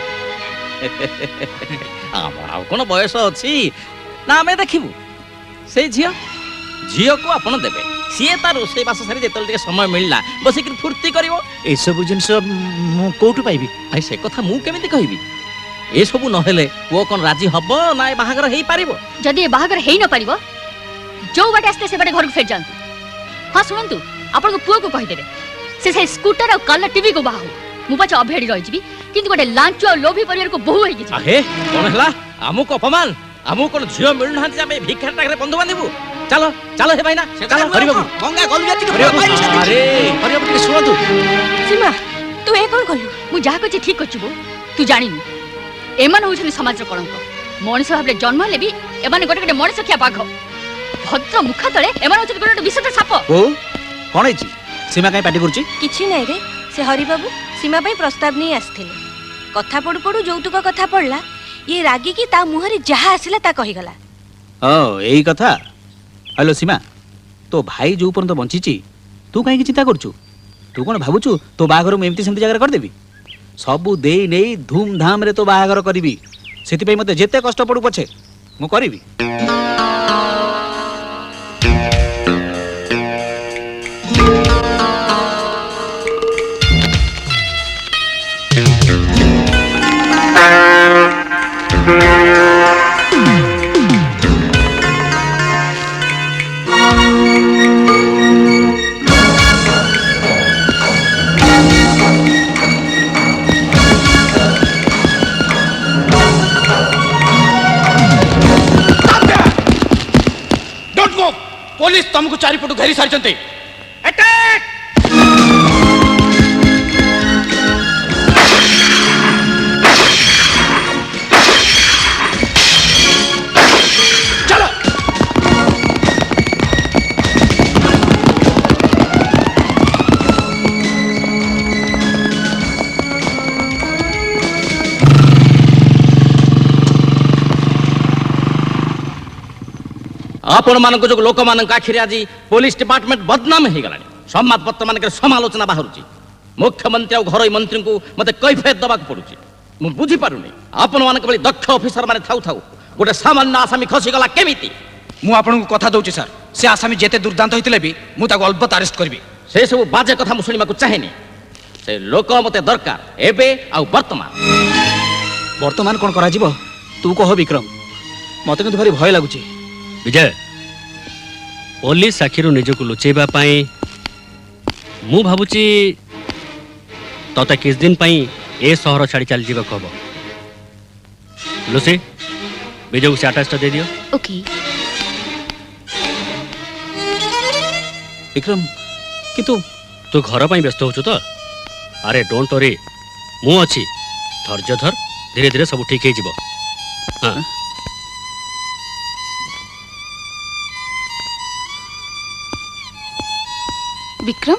ଆମର ଆଉ କଣ ବୟସ ଅଛି ନା ଆମେ ଦେଖିବୁ? ସେଇ ଝିଅକୁ ଆପଣ ଦେବେ, ସିଏ ତା ରୋଷେଇ ବାସ ସାରି ଯେତେବେଳେ ଟିକେ ସମୟ ମିଳିଲା ବସିକି ଫୁର୍ତ୍ତି କରିବ। ଏସବୁ ଜିନିଷ ମୁଁ କୋଉଠୁ ପାଇବି? ଭାଇ ସେ କଥା ମୁଁ କେମିତି କହିବି? ଏସବୁ ନହେଲେ ପୁଅ କଣ ରାଜି ହବ ନା ଏ ବାହାଘର ହେଇପାରିବ? ଯଦି ଏ ବାହାଘର ହେଇ ନ ପାରିବ, ଯୋଉ ବାଟେ ଆସିଲେ ସେ ବାଟେ ଘରକୁ ଫେରି ଯାଆନ୍ତୁ। ହଁ ଶୁଣନ୍ତୁ, ଆପଣଙ୍କ ପୁଅକୁ କହିଦେବେ ସେ ସେଇ ସ୍କୁଟର ଆଉ କଲର ଟିଭି କୁ ବାହା ହଉ। ମୁଁ ପଛେ ଅଭେଡ଼ି ରହିଯିବି, କିନ୍ତୁ ଗୋଟେ ଲାଞ୍ଚୁ ଆଉ ଲୋଭୀ ପରିବାରକୁ ବୋହୁ ହେଇକି ଯିବି। ଆହେ କଣ ହେଲା? ଆମକୁ ଅପମାନ, ଆମକୁ କଣ ଝିଅ ମିଳୁନାହାନ୍ତି ଯେ ଆମେ ଭିକ୍ଷା ଟାକରେ ବନ୍ଧୁ ବାନ୍ଧିବୁ? ଚାଲ ଚାଲ ହେ ଭାଇନା, ଚାଲ ହରିବାବୁ। ଗଙ୍ଗା ଗଲୁ ଆରେ ହରିବାବୁ ଟିକେ ଶୁଣନ୍ତୁ। ସୀମା, ତୁ ଏ କଣ କଲୁ? ମୁଁ ଯାହା କହୁଛି ଠିକ କରୁଛୁ ବୋଉ। ତୁ ଜାଣିନୁ ଏମାନେ ହଉଛନ୍ତି ସମାଜର କଳଙ୍କ। ମଣିଷ ଭାବରେ ଜନ୍ମ ହେଲେ ବି ଏମାନେ ଗୋଟେ ଗୋଟେ ମଣିଷ ଖିଆ ବାଘ। ଭଦ୍ର ମୁଖ ତଳେ ଏମାନେ ହଉଛନ୍ତି ଗୋଟେ ଗୋଟେ ବିଷଦ ସାପ। ବୋଉ କଣ ହେଇଛି? ସୀମା କାଇଁ ପାଟି କରୁଛି? କିଛି ନାହିଁ ରେ, ସେ ହରିବାବୁ ସୀମା ପାଇଁ ପ୍ରସ୍ତାବ ନେଇ ଆସିଥିଲେ। କଥା ପଡୁ ପଡୁ ଯୌତୁକ କଥା ପଡିଲା, ଇଏ ରାଗିକି ତା ମୁହଁରେ ଯାହା ଆସିଲା ତା କହିଗଲା। ହଁ ଏଇ କଥା। ହ୍ୟାଲୋ ସୀମା, ତୋ ଭାଇ ଯୋଉ ପର୍ଯ୍ୟନ୍ତ ବଞ୍ଚିଛି ତୁ କାହିଁକି ଚିନ୍ତା କରୁଛୁ? ତୁ କଣ ଭାବୁଛୁ ତୋ ବାହାଘର ମୁଁ ଏମିତି ସେମିତି ଜାଗାରେ କରିଦେବି? ସବୁ ଦେଇ ନେଇ ଧୁମଧାମରେ ତୋ ବାହାଘର କରିବି। ସେଥିପାଇଁ ମତେ ଯେତେ କଷ୍ଟ ପଡୁ ପଛେ ମୁଁ କରିବି। पुलिस तुमको चारिपटू घेरी सारी। चलो आपण मान जो लोक मान आखिरी आज पुलिस डिपार्टमेंट बदनाम हो गला। संवादपत्र मान समालोचना बाहर। मुख्यमंत्री और घर मंत्री को मत कैफियत दबा पड़ू। मुझे बुझीपारूनी आपण मान दक्ष ऑफिसर माने थाउ थाउ गोटे सामान्य आसामी खसीगला केमिति? मु आपन को कथा दउची सर, से आसामी जेते दुर्दांत होइतिले भी मु ताको अलबत अरेस्ट करबी। से सब बाजे कथा मु सुनिबा को चाहेनी। से लोक मते दरकार एबे आ वर्तमान। वर्तमान कौन करा जीवो तू कह विक्रम, मते किंतु भारी भय लागुची। विजय, पुलिस आखिरु निजको लुचेबा पाई मु भाबुची तते किस दिन पाई ए सहर छाड़ी चल जीवा कहबो। लुसी, विजय को अटैच दे दियो। ओके। विक्रम किंतु तू घर पर व्यस्त होचु तो अरे डोंट वरी मु अच्छी धैर्य धर धीरे धीरे सब ठीक हो हाँ विक्रम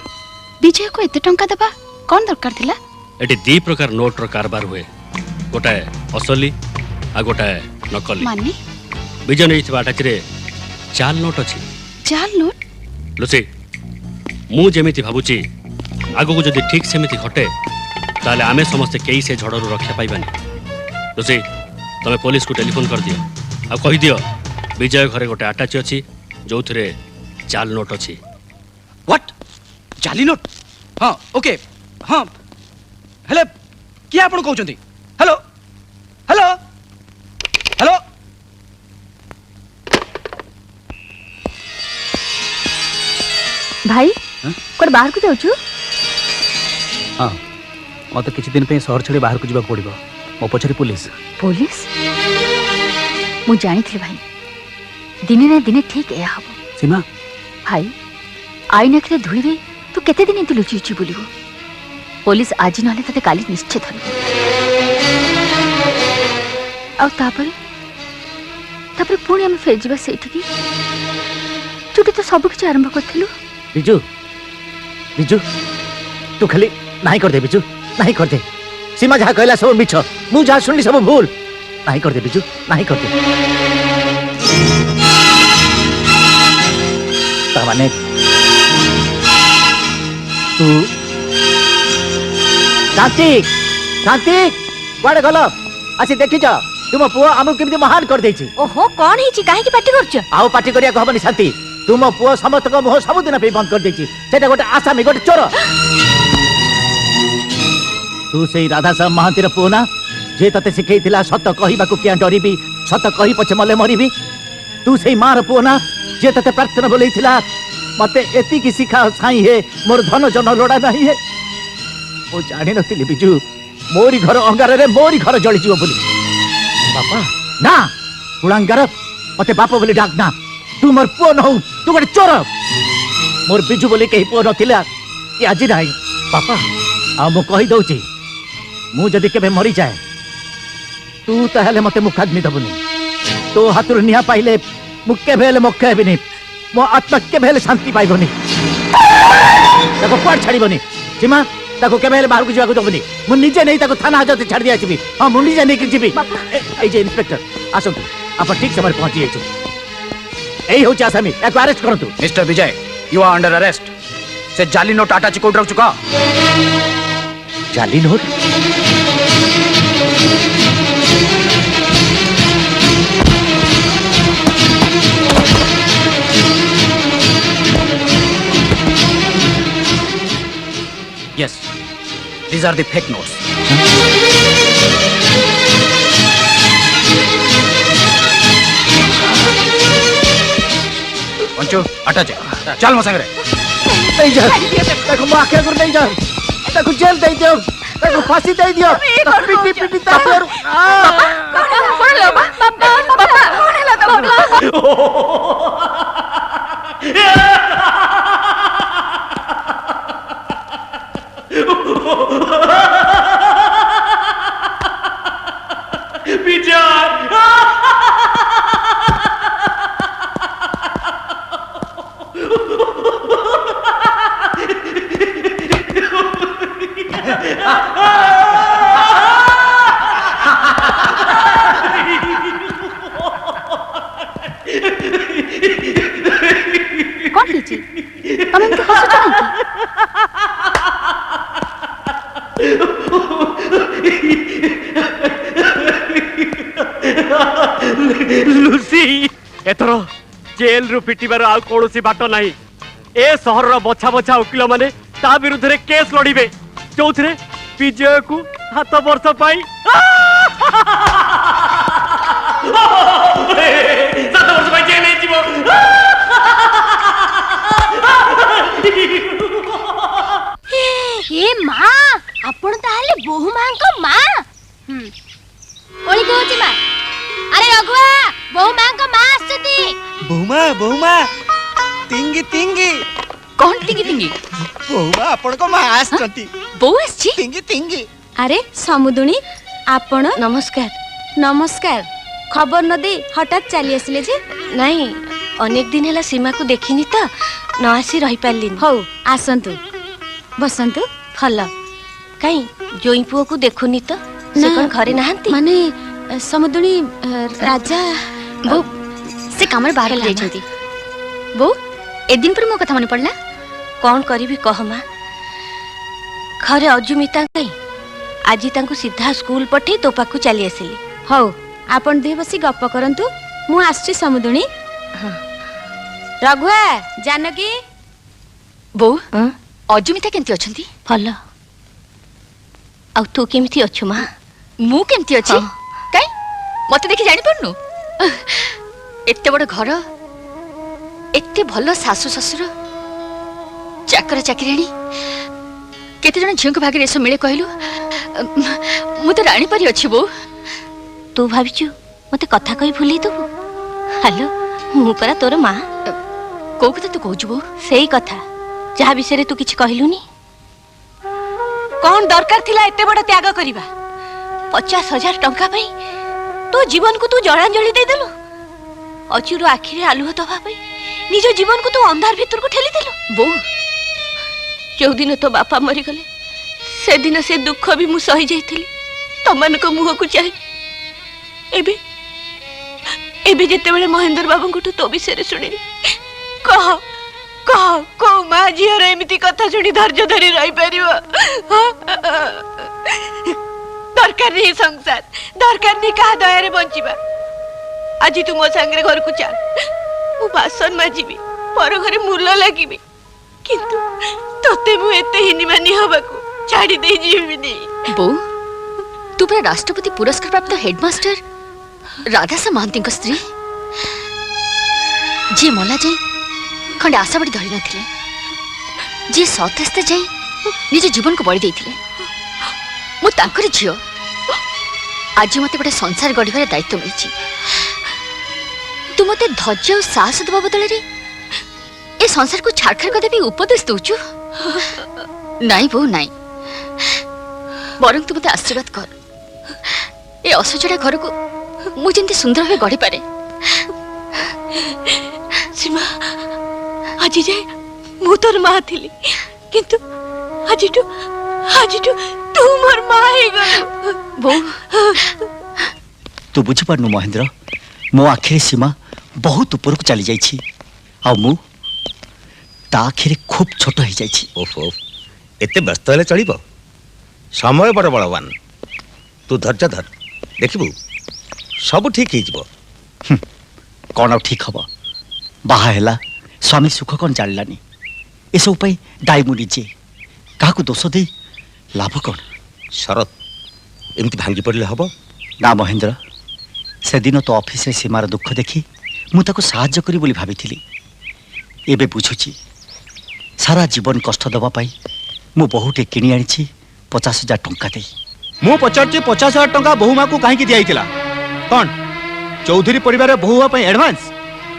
विजय को एते टंका दबा कौन दरकार थिला? एटी दी प्रकार नोट रो कारबार हुए गोटाए असली आ गोटाए नकली माने विजय नहीं थिबा अटैच रे चाल नोट अछि जाल नोट लुसी मु जेमिति भाबुची आगो को जदि ठीक सेमिति घटे ताले आमे समस्त केई से झड़रू रक्षा पाइबानी लुसी तमे पुलिस को टेलीफोन कर दियो आ कहि दियो विजय घरे गोटे अटैच अछि जोथरे चाल नोट अछि व्हाट जाली नोट हाँ ओके हाँ हेले क्या आपण कहउचंती हेलो हेलो हेलो भाई कोड बाहर को जाउछु? हाँ मत किसी दिन पे सहर छड़ी बाहर को जावा पड़िबो मो पछरी पुलिस पुलिस मु जानी थी भाई दिने ना दिने ठीक एया हबो सीमा भाई आई नखरे धुई रे तू केते दिन एते लुचि लुचि बोलिबो पुलिस आज नहले तते काली निश्चय धरबो आ तापर पुणी हम फेर जीवा सेठी की चुटी तो सब किछ आरंभ करथिलु बिजू बिजू तू खाली नहीं कर दे बिजू नहीं कर दे सीमा जहाँ कहला सब मिछ मु जहाँ सुनली सब भूल नहीं कर दे बिजू नहीं कर दे माने तू शांति शांति कुआडे गल आसी देखी जा तुम पुओ आमु केमती महान कर देछि ओहो कौन हिची काहे की पार्टी करछ आउ पार्टी करिया कहबनी शांति तुम पुओ समस्त को मुह सब दिन पे बंद कर देछि सेटा गोटे आसामी गोटे चोर तू सेई राधा साहब महांतीर पुओ ना जे तते सिखैथिला सत कहिबाकू किया डरिबी सत कहि पछे मले मरिबी तू सेई मार पुओ ना जे तते प्रार्थना बोलैथिला मते एति की सिखा साई हे मोर धन जन लोड़ा नहीं है ओ जानि नथिली बिजू मोरी घर अंगार रे मोरी घर जळि जीव बोली बापा ना कुळांगार मते बाप बोली डाक ना तू मोर पुओ न हो तू गोटे चोर मोर बिजू बोली कहीं पुओ नथिला कि आज नाही बापा आ मु कहि दउची मु जदी केबे मरि जाए तू ताहले मते मुखाग्नि दबुनी तो हाथुर निहा पाइले मु केबे मोक्ष हेबिनी मो आत्मा केबे शांति पाइबनी ताको पाड़ छाड़ीबनी सीमा ताको केबे बाहर को जाको दबनी मु निजे नहीं ताको थाना हाजत छाड़ दिया छिबी हां मु निजे नहीं कि छिबी ए जे इंस्पेक्टर आसो आप ठीक समय पहुंची जाइछु एई होची आसामी एको अरेस्ट करंतु mister Vijay you are under arrest से जाली नोट आटा चिकोड रख चुका जाली note Yes, these are the fake notes. पंचो अटैच चल मो संगरे नहीं जा देखो मां के गुर नहीं जा देखो जेल दे दियो देखो फांसी दे दियो पिटी पिटी तापर कौन लो पापा कौन लो कौन लीची तुम इनके हंसो लुसी एथरो जेल रु पिटिबार आ कोनोसी बाट नाही ए शहर रो बछा बछा वकील माने ता विरुद्ध रे केस लड़िबे जोथरे विजय को हाथ वर्ष पाई 7 वर्ष पाई जेल नै जीवो हे माँ आपण ताहले बहु माँ को माँ कोणी कहूची माँ अरे रघुआ बहु माँ को माँ आसुती बहुमा बहुमा तिंगी तिंगी कौन तिंगी तिंगी ବୋଉ ଆପଣଙ୍କ ମା ଆସିଛନ୍ତି ବୋଉ ଆସିଛି ତିଙ୍ଗି ତିଙ୍ଗି ଆରେ ସମୁଦୁଣୀ ଆପଣ ନମସ୍କାର ନମସ୍କାର ଖବର ନ ଦେଇ ହଠାତ୍ ଚାଲି ଆସିଲେ ଯେ ନାଇଁ ଅନେକ ଦିନ ହେଲା ସୀମାକୁ ଦେଖିନି ତ ନ ଆସି ରହିପାରିଲିନି। ହଉ ଆସନ୍ତୁ ବସନ୍ତୁ। ଭଲ କାଇଁ ଜୋଇଁ ପୁଅକୁ ଦେଖୁନି ତ ସେ ନା। କଣ ଘରେ ନାହାନ୍ତି? ମାନେ ସମୁଦୁଣୀ ରାଜା ବୋଉ ସେ କାମରେ ବାହାରକୁ ଯାଇଛନ୍ତି। ବୋଉ ଏଦିନ ପରେ ମୋ କଥା ମନେ ପଡିଲା। କଣ କରିବି କହ ମା, ଘରେ ଅଜୁମିତା କାଇଁ ଆଜି ତାଙ୍କୁ ସିଧା ସ୍କୁଲ ପଠେଇ ତୋ ପାଖକୁ ଚାଲି ଆସିଲି। ହଉ ଆପଣ ଦୁଇ ବସି ଗପ କରନ୍ତୁ, ମୁଁ ଆସୁଛି ସମୁଦୁଣୀ। ରଘୁଆ ଜାନକୀ ବୋଉ ଅଜୁମିତା କେମିତି ଅଛନ୍ତି? ଭଲ। ଆଉ ତୁ କେମିତି ଅଛୁ ମା? ମୁଁ କେମିତି ଅଛି? କାଇଁ ମତେ ଦେଖି ଜାଣିପାରୁନୁ? ଏତେ ବଡ ଘର, ଏତେ ଭଲ ଶାଶୁ ଶ୍ୱଶୁର, ଚାକର ଚାକିରିଣୀ, କେତେ ଜଣ ଝିଅଙ୍କ ଭାଗରେ ଏସବୁ ମିଳେ କହିଲୁ? ମୁଁ ତ ରାଣିପାରି ଅଛି ବୋଉ। ତୁ ଭାବିଛୁ ମତେ କଥା କହି ଭୁଲେଇ ଦବୁ? ହାଲୋ, ମୁଁ ପରା ତୋର ମା। କୋଉ କଥା ତୁ କହୁଛୁ ବୋଉ? ସେଇ କଥା ଯାହା ବିଷୟରେ ତୁ କିଛି କହିଲୁନି। କଣ ଦରକାର ଥିଲା ଏତେ ବଡ ତ୍ୟାଗ କରିବା? 50,000 ଟଙ୍କା ପାଇଁ ତୋ ଜୀବନକୁ ତୁ ଜଳାଞ୍ଜଳି ଦେଇଦେଲୁ। ଅଚୁର ଆଖିରେ ଆଲୁଅ ଦବା ପାଇଁ ନିଜ ଜୀବନକୁ ତୁ ଅନ୍ଧାର ଭିତରକୁ ଠେଲିଦେଲୁ। ବୋଉ ଯୋଉଦିନ ତୋ ବାପା ମରିଗଲେ ସେଦିନ ସେ ଦୁଃଖ ବି ମୁଁ ସହି ଯାଇଥିଲି ତମାନଙ୍କ ମୁହଁକୁ ଚାହିଁ। ଏବେ ଏବେ ଯେତେବେଳେ ମହେନ୍ଦ୍ର ବାବୁଙ୍କଠୁ ତୋ ବିଷୟରେ ଶୁଣିଲି, କହ କହ କୋଉ ମା ଝିଅର ଏମିତି କଥା ଶୁଣି ଧୈର୍ଯ୍ୟ ଧରି ରହିପାରିବ? ଦରକାର ନାହିଁ ସଂସାର, ଦରକାର ନାହିଁ କାହା ଦୟାରେ ବଞ୍ଚିବା। ଆଜି ତୁ ମୋ ସାଙ୍ଗରେ ଘରକୁ ଚାଲ, ମୁଁ ବାସନ ମାଜିବି, ପର ଘରେ ମୂଲ ଲାଗିବି, କିନ୍ତୁ ତତେ ମୁଁ ଏତେ ହିନିମାନି ହବାକୁ ଛାଡ଼ି ଦେଇ ଯିବିନି। ବୋଉ ତୁ ପୁରା ରାଷ୍ଟ୍ରପତି ପୁରସ୍କାର ପ୍ରାପ୍ତ ହେଡମାଷ୍ଟର ରାଧାସା ମହାନ୍ତିଙ୍କ ସ୍ତ୍ରୀ, ଯିଏ ମଲା ଯାଇ ଖଣ୍ଡେ ଆଶା ବାଡ଼ି ଧରି ନଥିଲେ, ଯିଏ ସତସ୍ତେ ଯାଇ ନିଜ ଜୀବନକୁ ବଳି ଦେଇଥିଲେ। ମୁଁ ତାଙ୍କର ଝିଅ। ଆଜି ମତେ ଗୋଟେ ସଂସାର ଗଢ଼ିବାର ଦାୟିତ୍ୱ ମିଳିଛି। ତୁ ମତେ ଧୈର୍ଯ୍ୟ ଆଉ ସାହସ ଦେବା ବଦଳରେ ଏ ସଂସାରକୁ ଛାଡ଼ଖାଡ଼ କରିଦେବି ଉପଦେଶ ଦଉଛୁ? ନାଇଁ ବୋଉ ନାଇଁ, ବରଂ ତୁ ମତେ ଆଶୀର୍ବାଦ କର। ଏ ଅସଜଡ଼ା ଘରକୁ ମୁଁ ଯେମିତି ସୁନ୍ଦର ଭାବେ ଗଢ଼ିପାରେ। ସୀମା, ଆଜି ଯାଏ ମୁଁ ତୋର ମା ଥିଲି, କିନ୍ତୁ ଆଜିଠୁ ତୁ ମୋର ମା ହେଇଗଲୁ। ବୋଉ ତୁ ବୁଝିପାରୁନୁ ମହେନ୍ଦ୍ର, ମୋ ଆଖିରେ ସୀମା ବହୁତ ଉପରକୁ ଚାଲି ଯାଇଛି, ଆଉ ମୁଁ ତା ଆଖିରେ ଖୁବ୍ ଛୋଟ ହେଇଯାଇଛି। ଓହୋ, ଏତେ ବ୍ୟସ୍ତ ହେଲେ ଚଳିବ? ସମୟ ବଡ଼ ବଳବାନ। ତୁ ଧୈର୍ଯ୍ୟ ଧର, ଦେଖିବୁ ସବୁ ଠିକ ହେଇଯିବ। କ'ଣ ଆଉ ଠିକ୍ ହବ? ବାହା ହେଲା, ସ୍ୱାମୀ ସୁଖ କ'ଣ ଜାଣିଲାନି। ଏସବୁ ପାଇଁ ଦାୟୀ ମୁଁ ନିଜେ। କାହାକୁ ଦୋଷ ଦେଇ ଲାଭ କ'ଣ? ଶରତ, ଏମିତି ଭାଙ୍ଗି ପଡ଼ିଲେ ହବ ନା ମହେନ୍ଦ୍ର, ସେଦିନ ତ ଅଫିସରେ ସୀମାର ଦୁଃଖ ଦେଖି ମୁଁ ତାକୁ ସାହାଯ୍ୟ କରି ବୋଲି ଭାବିଥିଲି। ଏବେ ବୁଝୁଛି, ସାରା ଜୀବନ କଷ୍ଟ ଦେବା ପାଇଁ ମୁଁ ବହୁଟେ କିଣି ଆଣିଛି 50,000 ଟଙ୍କା ଦେଇ। ମୁଁ ପଚାରୁଛି 50,000 ଟଙ୍କା ବୋହୂ ମାକୁ କାହିଁକି ଦିଆଯାଇଥିଲା? କ'ଣ ଚୌଧୁରୀ ପରିବାରରେ ବୋହୂ ହେବା ପାଇଁ ଆଡଭାନ୍ସ?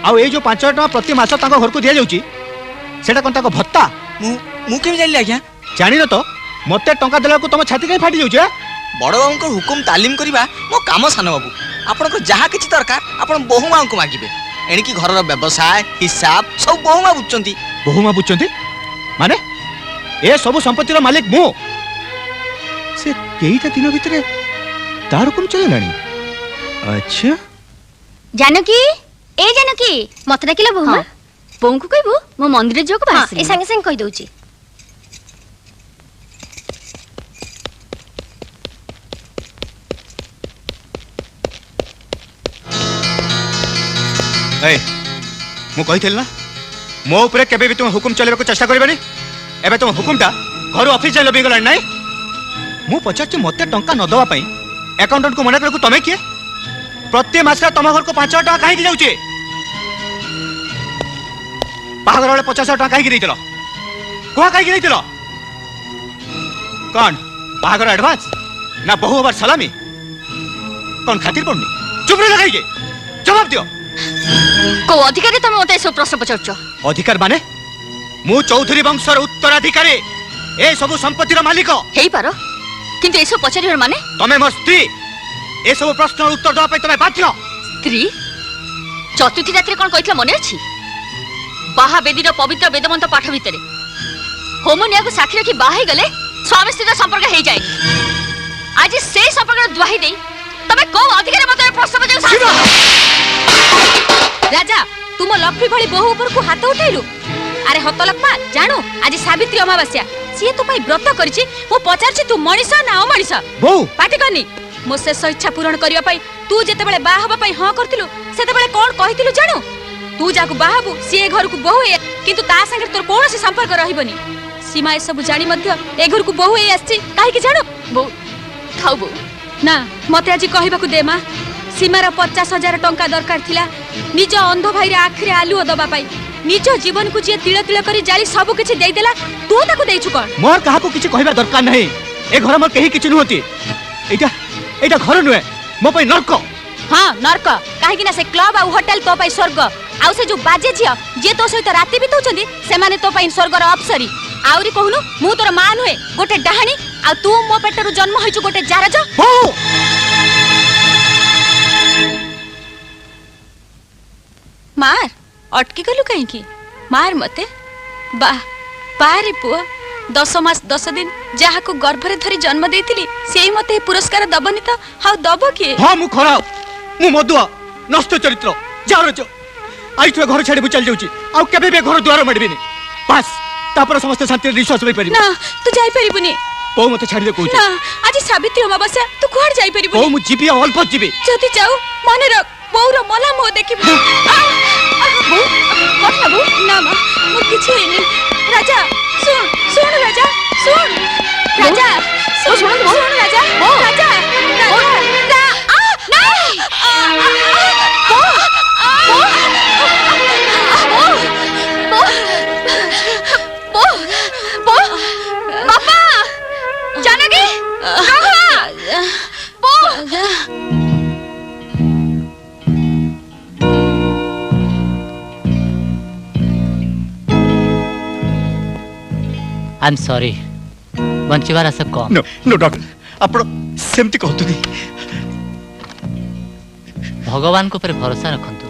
ଆଉ ଏଇ ଯୋଉ 5,000 ଟଙ୍କା ପ୍ରତି ମାସ ତାଙ୍କ ଘରକୁ ଦିଆଯାଉଛି, ସେଟା କ'ଣ ତାଙ୍କ ଭତ୍ତା? ମୁଁ କେମିତି ଜାଣିଲି ଆଜ୍ଞା? ଜାଣିନ ତ? ମତେ ଟଙ୍କା ଦେଲାକୁ ତମ ଛାତି କାହିଁ ଫାଟି ଯାଉଛି? ବଡ଼ ବାବୁଙ୍କ ହୁକୁମ ତାଲିମ କରିବା ମୋ କାମ। ସାନ ବାବୁ, ଆପଣଙ୍କର ଯାହା କିଛି ଦରକାର ଆପଣ ବୋହୂ ମାଙ୍କୁ ମାଗିବେ। ଏଣିକି ଘରର ବ୍ୟବସାୟ ହିସାବ ସବୁ ବୋହୂ ମା ବୁଝୁଛନ୍ତି। ବୋହୂ ମା ବୁଝୁଛନ୍ତି? ମାନେ ଏ ସବୁ ସମ୍ପତ୍ତିର ମାଲିକ ମୁଁ। ସେ କେଇଟା ଦିନ ଭିତରେ ତାର ହୁକୁମ ଚଲେଇଲାଣି। ଆଚ୍ଛା, ଜାନକୀ, ଏ ଜାନକୀ, ମତେ ଡାକିଲା ବୋହୁ ମା? ବୋଉଙ୍କୁ କହିବୁ ମୋ ମନ୍ଦିର ଯିବାକୁ ଏ ବାହାରିଥିଲି। ସାଙ୍ଗେ ସାଙ୍ଗେ କହିଦଉଛି। ମୁଁ କହିଥିଲି ନା, ମୋ ଉପରେ କେବେ ବି ତୁମେ ହୁକୁମ ଚଲେଇବାକୁ ଚେଷ୍ଟା କରିବନି। ଏବେ ତୁମ ହୁକୁମଟା ଘରୁ ଅଫିସ ଯାଇ ଲବି ଗଲାଣି। ନାଇଁ, ମୁଁ ପଚାରୁଛି ମତେ ଟଙ୍କା ନ ଦେବା ପାଇଁ ଆକାଉଣ୍ଟାଣ୍ଟକୁ ମନା କରିବାକୁ ତମେ କିଏ? ପ୍ରତି ମାସରେ ତମ ଘରକୁ 5,000 ଟଙ୍କା କାହିଁକି ଯାଉଛି? ବାହାଘର ବେଳେ 50,000 ଟଙ୍କା କାହିଁକି ଦେଇଥିଲ? କୁହ, କାହିଁକି ଦେଇଥିଲ? କ'ଣ ବାହାଘର ଆଡଭାନ୍ସ ନା ବୋହୂ ହବାର ସଲାମି? କ'ଣ ଖାତିର ପଡୁନି? ଚୁପ ରହିଲ କାହିଁକି? ଜବାବ ଦିଅ। କୋଉ ଅଧିକାରରେ ତମେ ମତେ ଏସବୁ ପ୍ରଶ୍ନ ପଚାରୁଛ? ଅଧିକାର ମାନେ मु चौधरी वंशर उत्तराधिकारी ए सब संपत्तिर मालिक हेई पारो किंतु एसो पचारिवर माने तमे मो स्त्री ए सब प्रश्न उत्तर दवा तमे बाध्य। स्त्री चतुर्थी रात्रि कौन कहला मने अछि बाहा बेदीर पवित्र वेदमंत्र पाठ भितरे होमनिया को साक्षी रखी बाहे गले स्वामी स्त्री संपर्क हे जाए आज से संपर्क दुहाई दे तमे को अधिकार मते प्रश्न पचार राजा तुम लक्ष्मी भली बहु ऊपर को हाथ उठैलु अरे हतलक्ष्मा जानू आज सावित्री अमावास्या सी तो व्रत करिछि मो पचारछि तू मनीष ना अमनीष बो पाटी करनी मो शेष इच्छा पूरण करिया पई तू जेते बेले बा हबा पई हां करथिलु सेते बेले कोन कहिथिलु जानू तू जाकू बाहाबू सी घर को बहु ए किंतु ता संगे तोर कोनोसी संपर्क रहिबनी सीमा ए सब जानी मध्य ए घर को बहु ए आछि काहे कि जानू बो खाऊ बो ना मते आज कहिबाकू दे मा सीमार 50,000 टंका दरकार थिला निज अंध भाई रे आखिरे आलुओ दबा पाई निज जीवन को जे तिळ तिळ करी जाली सब किछि देई देला तू ताको देइछु कोन मोर काहा को किछि कहबा दरकार नहीं ए घर मोर केही किछि नहोती एटा घर नुए मो पई नरक हां नरक काहे कि ना से क्लब आ होटल तो पई स्वर्ग आउ से जो बाजे छिया जे तो सहित राती बितौछंदी से माने तो पई स्वर्गर अप्सरी आउरी कहनु मु तोर मा नुए गोटे डाहाणी आ तू मो पेटरु जन्म होइछु गोटे जारज मार अटकी गलु कहीं की मार मते बा पारे पुआ 10 मास 10 दिन जहा को गर्भरे धरी जन्म देइथिली सेही मते पुरस्कार दबनी त हाउ दब के हां मु खराब मु मदुआ नष्ट चरित्र जारज आई तू घर छाड़ी चल जाउची आ केबे बे घर द्वार मडबिनी बस तापर समस्त शांति विश्वास होई परिबे ना तू जाई परिबुनी ओ मते छाड़ी दे कहू ना आज सावित्री अमावास्या तू कोड जाई परिबुनी ओ मु जीबी अल्प जीबी जति जाऊ मने रख बौर मला मो देखिबू बौ कथा बौ ना मा मु किछि हेनी राजा सुन सुन राजा सुन राजा सुन राजा राजा ना बाबा जानकी आई एम सॉरी बंचिवार आशा कम नो नो डॉक्टर आपण सेमती कहतुनी भगवान को ऊपर भरोसा रखंतु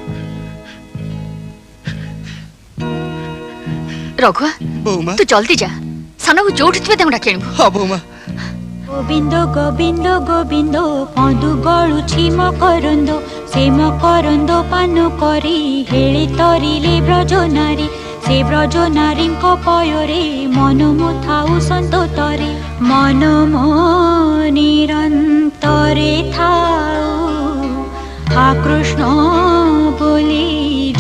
रघुआ बौमा तू जल्दी जा सानू जोठ थिबे तंग डाकेनु हां बौमा गोविंद गोविंद गोविंद पदु गळुछि मकरंद से मकरंद पान करी हेले तरिले ब्रज नारी से ब्रज नारी को पयोरे मन मुथाउ संतोतरे मन मो निरंतरे थाउ हा कृष्ण बोले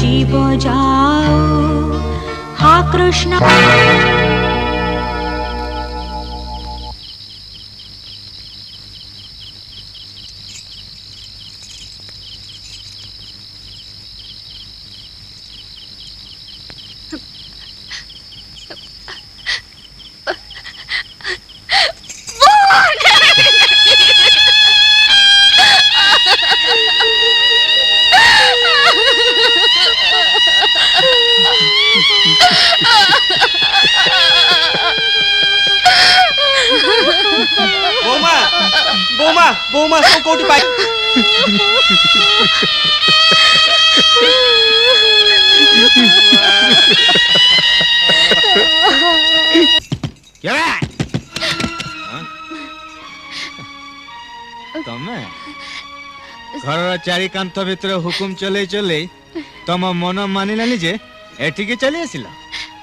जीव जाओ हा कृष्ण बौमा बौमा बौमा तो कोठी पाई क्या तमे घर चारि कांथ भितर हुकुम चले चले तम मन मानिलानी जे एठिके चली आसिला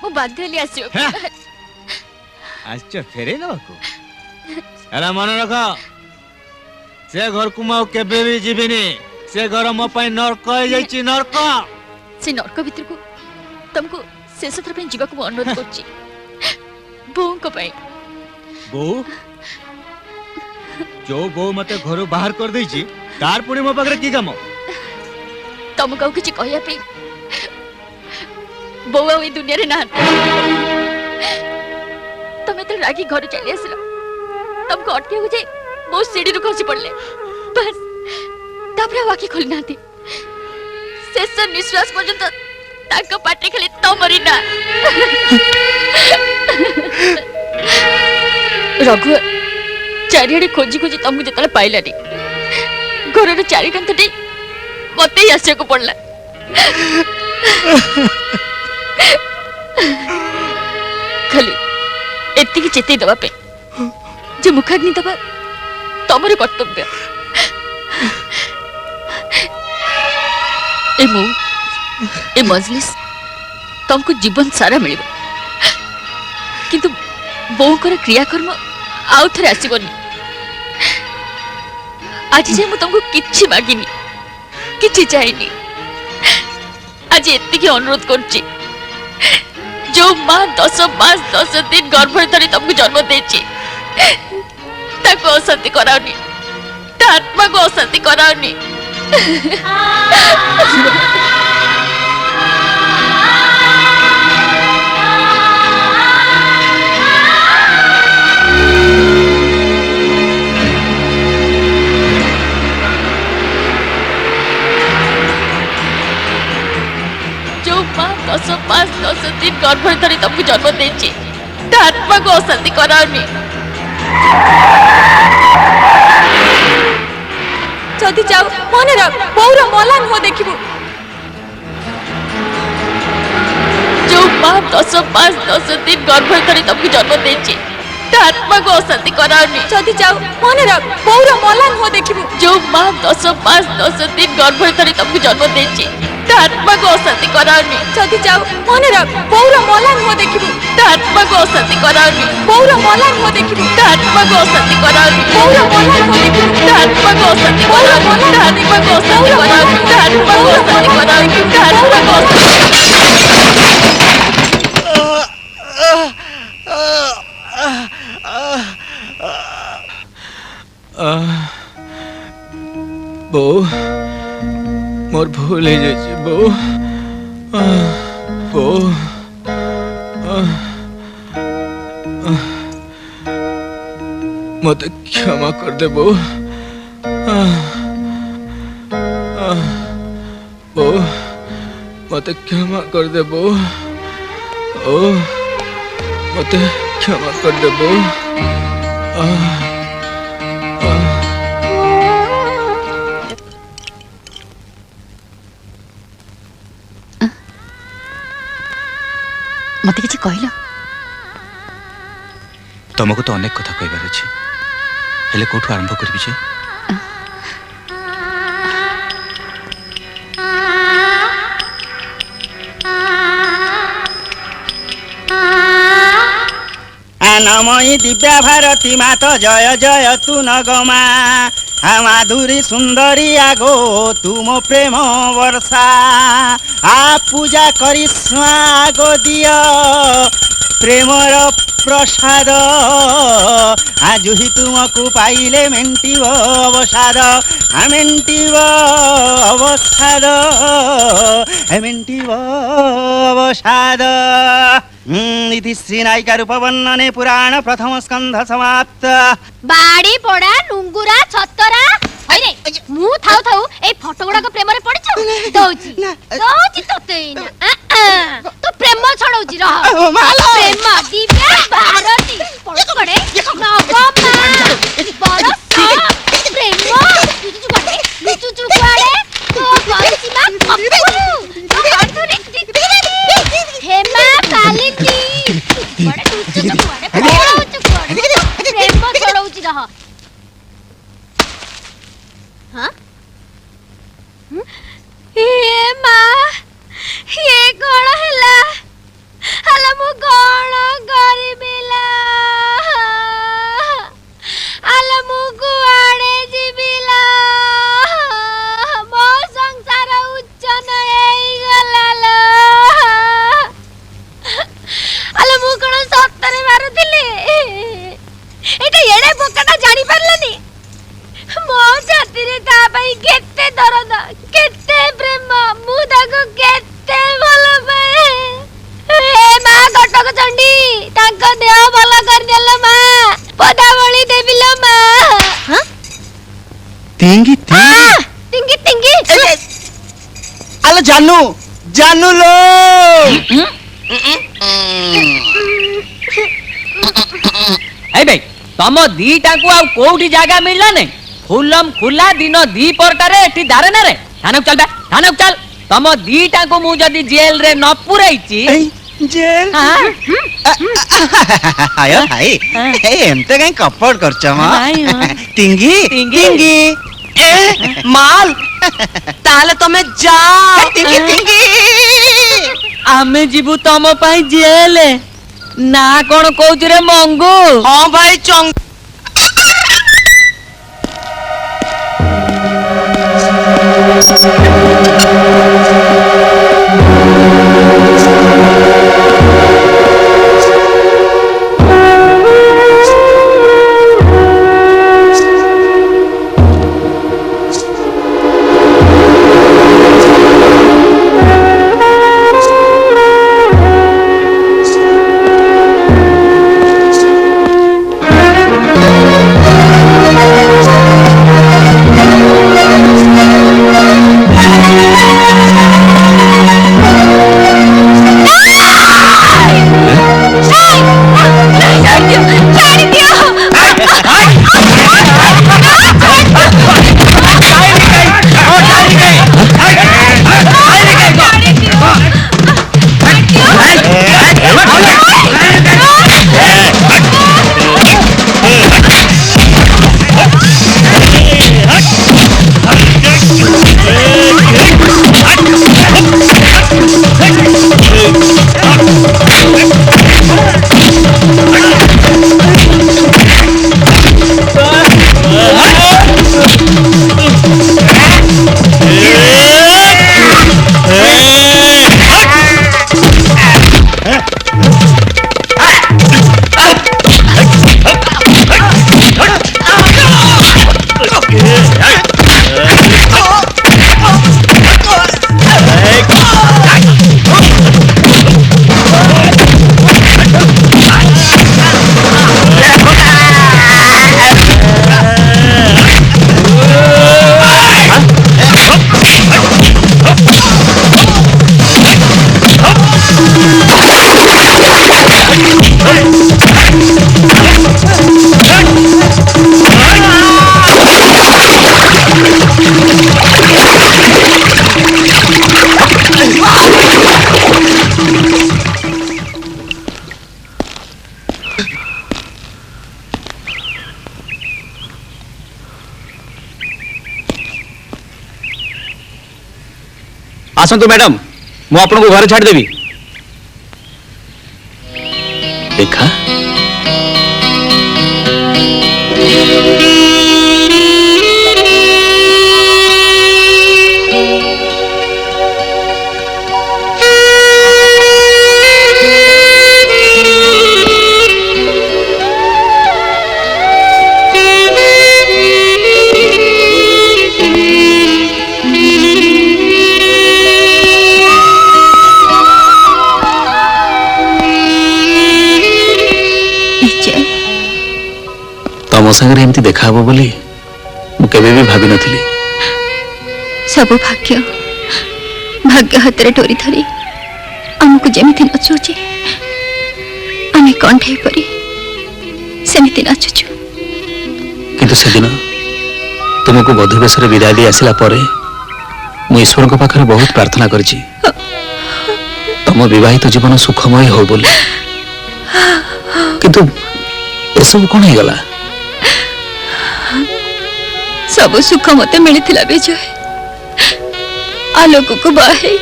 मो बाध्य हली आसियो आश्चर्य फेरे नको अरे मन रख से घर को मो केबे भी जीविनी से घर मो पई नरक हो जाईची नरक से नरक भीतर को तुमको शेष थर पे जीवा को अनुरोध करछि बों को पई बो जो बो मते घर बाहर कर देईची तार पुणी मो पाखरे की काम तुमको किछि कहया पे बो ए दुनिया रे ना तुम तो रागी घर चली आसिल तुमको अटके हो जाए बहुत सीढ़ी रु खसी पड़ले बस तापरे वाकी खोली नाती शेष निश्वास पर्यंत ताको पाटे खाली तमरी ना रघु चारिआडे खोजी खोजी तुमको जितने पाइलानी घर चारि कांथटी मत ही आसको पड़ला खाली एति चेतई दवापे जे मुखाग्नि दबा तमर कर्तव्य ए मजलिस तुमको जीवन सारा मिल किंतु बोकर क्रियाकर्म आउ थे आसबनी आज जे तुमको किछि मागिनी किछि चाहिनी आज एति अनुरोध करछि जो माँ 10 मास 10 दिन गर्भ धरी तुमको जन्म देछि ताको अशांति कराओनी ता आत्मा को अशांति कराओनी जो माँ 10 मास 10 दिन गर्भ धरी तुमको जन्म देछि ता आत्मा को अशांति कराओनी जदि जाओ मन रख पौर मलान हो देखिबो जो माँ 10 मास 10 दिन गर्भ धरी तुमको जन्म देछि ता आत्मा को अशांति कराओनी जदि जाओ मन रख पौर मलान हो देखिबो जो माँ 10 मास 10 दिन गर्भ धरी तुमको जन्म देछि ता आत्मा को अशांति कराओनी जदि जाओ मन रख पौर मलान हो देखिबो ता आत्मा को अशांति कराओनी पौर मलान हो देखिबो ता आत्मा को अशांति कराओनी पौर मलान हो देखिबो ता आत्मा को अशांति कराओनी ता आत्मा को अशांति कराओनी ता आत्मा को अशांति कराओनी ता आत्मा को बो मोर भूल हो जाए बो बो मत क्षमा कर दे बो बो मत क्षमा कर दे बो ओ मत क्षमा कर दे बो मत किसी कहल तुमको तो अनेक कथा कहबार अच्छे हेले कोठू आरंभ करी जे नमयी दिव्या भारती मात जय जय तू नगमा माधुरी सुंदरी आगो तुम प्रेम वर्षा आ पूजा करिस्मा आगो दिय प्रेमर प्रसाद आज ही तुमको पाइले मेंटिव अवसाद मेंटिव अवसाद मेंटिव अवसाद इति श्री नायिका रूपवर्णने पुराण प्रथम स्कंध समाप्त बाड़ी पड़ा नुंगुरा छतरा होइरे मु थाउ थाउ ए फोटो गुडा को प्रेम रे पड़छ दउची दउची तते ना तो प्रेम छडौची रह प्रेम दिव्या भारती पड़े नगमा बरस प्रेम चुचु पड़े चुचु कुआडे तो गइसी मा कपू तो कंठुरी हेमा पालिनी बड़े चुचु कुआडे प्रेम छडौची रह हाँ ये माँ ये कौन हैला हला मु कौन करिबिला हला मु कुआडे जिबिला मो संसार उच्चन एई गलाला हला मु कौन सत्तरे मारुतिले एटा एडे बोकाटा जानि परलानी मो छाती रे ता भाई केते दर्द केते प्रेम मु ताको केते भलो पाए ए मां कटक चंडी ताको देह भलो कर देलो मां पदावली देबिलो मां हां तिंगी तिंगी तिंगी आलो जानू जानू लो ए भाई तम दीटा को आ कोठी जागा मिलला ने खुल्लम खुला दिन दी परटारे एठी दारे ना रे थानक चल बे थानक चल तम दीटा को मु जदी जेल रे न पुरैची जेल आयो भाई एमते कहीं कपड़ करछ मा टिंगी टिंगी माल ताले तमे जा टिंगी टिंगी आमे जीवु तम पाई जेल ना कोन कहउछ रे मंगू हां भाई चंग आसतु मैडम मु आपन को घर छाड़ देबी देखा तम संगे एमती देखा हबो बोली मु केबे भी भाबी नथिली सब भाग्य भाग्य हाथ डोरी धरी आमको जमीती नचुचे आमे कंठे परी सेमिति नाचुचु किंतु से दिन तुमको बधु बेसरे विदाय दी आसिला परे मु ईश्वर को पाखरे बहुत प्रार्थना करछि तम विवाहित जीवन सुखमय हो बोली किंतु ए सब कोन हे गला सब सुख मते मिलिथिला विजय आलोक को बाहे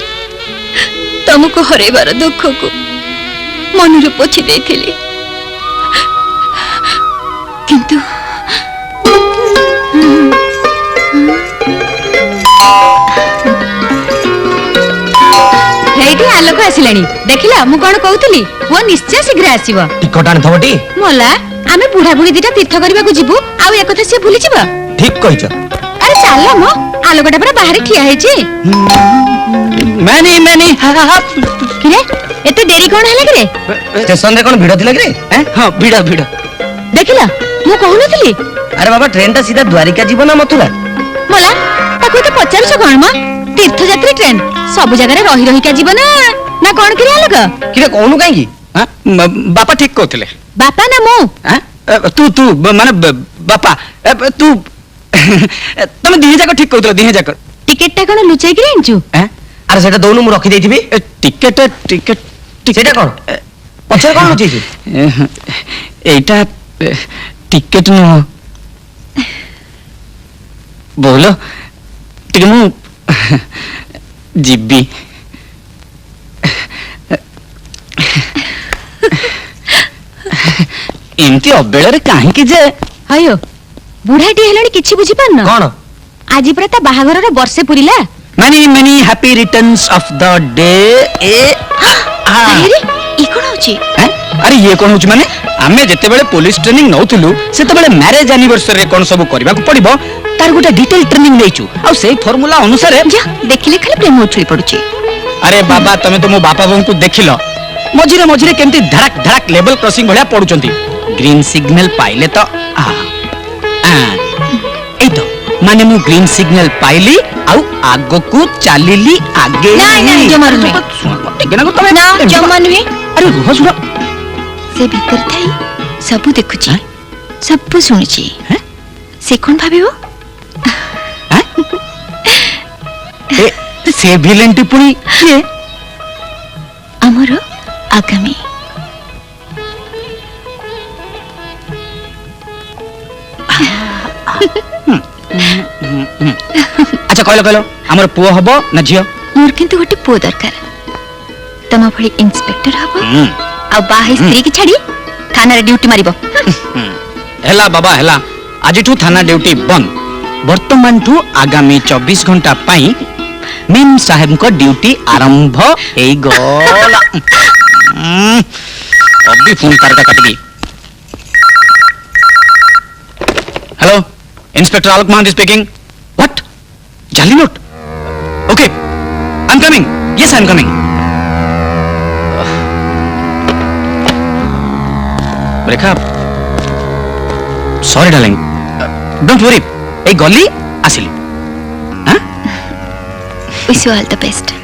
तुमको हरेबार दुख को मन पोछि देथिली किंतु हेठी आलोक आसिलानी देखिला मु कोन कहउतली वो निश्चय शीघ्र आसीबो टिकट आन थबटी मोला आमे बुढ़ा बुढ़ी दिटा तीर्थ करबा को जिबु आ ए कथा से भूली जिबा ठीक कहिछ अरे चल मो आलोकटा पर बाहर ठिया हेची मैनी मैनी किरे एते देरी कोन हला रे स्टेशन रे कोन भिड़ थिला रे हां भिड़ भिड़ देखिला मु कहू नथली अरे बाबा ट्रेन ता सीधा द्वारिका जीवन मथुरा मला ताको तो पचारछ कोन मा तीर्थयात्री ट्रेन सब जगह रही रही का जीवन ना कोन करिया लोग किरे कोनु काई हां बापा ठीक कहतले बापा ना मो हां तू माने बापा तू तमे दिहे जाक ठीक कहतले दिहे जाक टिकट टा कोन लुचाई कि आनछु हां अरे सेटा दोनु मु रखी देथिबी टिकट सेटा कोन पछर कोन लुचै छी एटा टिकट न बोलो टिके मु जिब्बी एमती अबेଳରେ काहेकि जे हयो बुढ़ाटी हेलणी किछि बुझी पारन कोन आज पर ता बाहाघरर वर्षे पुरिला many happy returns of the day अरे ई कोन होची अरे ये कोन होची माने आमे जते बेले पुलिस ट्रेनिंग नउथुलु सेते बेले मैरिज एनिवर्सरी रे कोन सब करबा को पड़िबो तार गोटे डिटेल ट्रेनिंग नेचु आ सेई फार्मूला अनुसार जा देखिले खाली प्रेम उछली पडुची अरे बाबा तमे तो मो बापा बहू को देखिलो मझिरे मझिरे केमती धड़क धड़क लेवल क्रॉसिंग भलिया पडुचंती ग्रीन सिग्नल पाइले तो ए तो माने मु ग्रीन सिग्नल पाइली आउ आगो को चालीली आगे नहीं नहीं जमा रुने टिकना को तमे ना जमा नुहे अरे रुह सुनो से भीतर थाई सब देखुची सब सुनुची से कोन भाबिबो ए से विलेन टिपुनी के हमरो आगामी अच्छा कहलो हमर पुओ हबो ना झियो मोर किंतु गोटे पुओ दरकार तमा भली इंस्पेक्टर हबो आ बाहे स्त्री की छाड़ी थाना रे ड्यूटी मारिबो हेला बाबा हेला आजिठू थाना ड्यूटी बंद वर्तमान ठू आगामी 24 घंटा पाई मेम साहेब को ड्यूटी आरंभ एई गला अभी फोन करता काटगी hello inspector Alok Mohanty speaking what जाली note okay I am coming yes I am coming Rekha sorry darling don't worry ए गली आसिली हां wish you all the best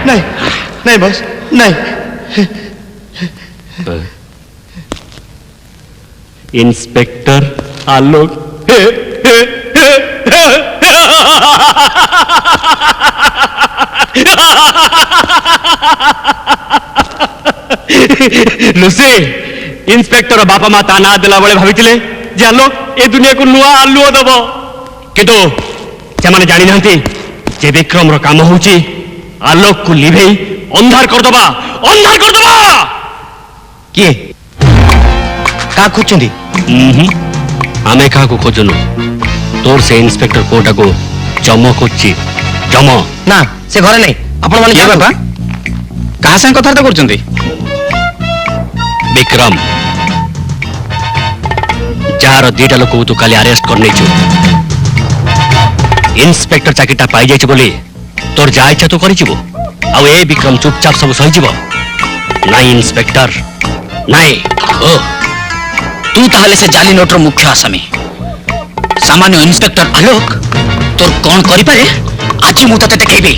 नहीं नहीं बॉस नहीं इंस्पेक्टर आलोक लुसी इंस्पेक्टर बापा माँ ता ना देला बेले भाविथिले जे आलोक ए दुनिया को नुआ आलुओ दबो किंतु सेमाने जानि नांती जे विक्रम रो काम होउची आलोक को लिभेई अंधार कर दबा किए का खोचंदी आमे का को खोजनु तोर से इंस्पेक्टर कोटा को जमो खोची जमो ना से घरे नहीं अपन माने क्या बाबा कहां से कथा करचंदी विक्रम जार दीटा लोक तू काली अरेस्ट करने छु इंस्पेक्टर चाकीटा पाई जाइछ बोली तोर जा इच्छा तो करि छिबो आ ए विक्रम चुपचाप सब सही जिवो नाई इंस्पेक्टर नाई ओ तू ताहले से जाली नोटर मुख्य आसामी सामान्य इंस्पेक्टर आलोक तोर कौन करि पारे आज मु तते देखेबी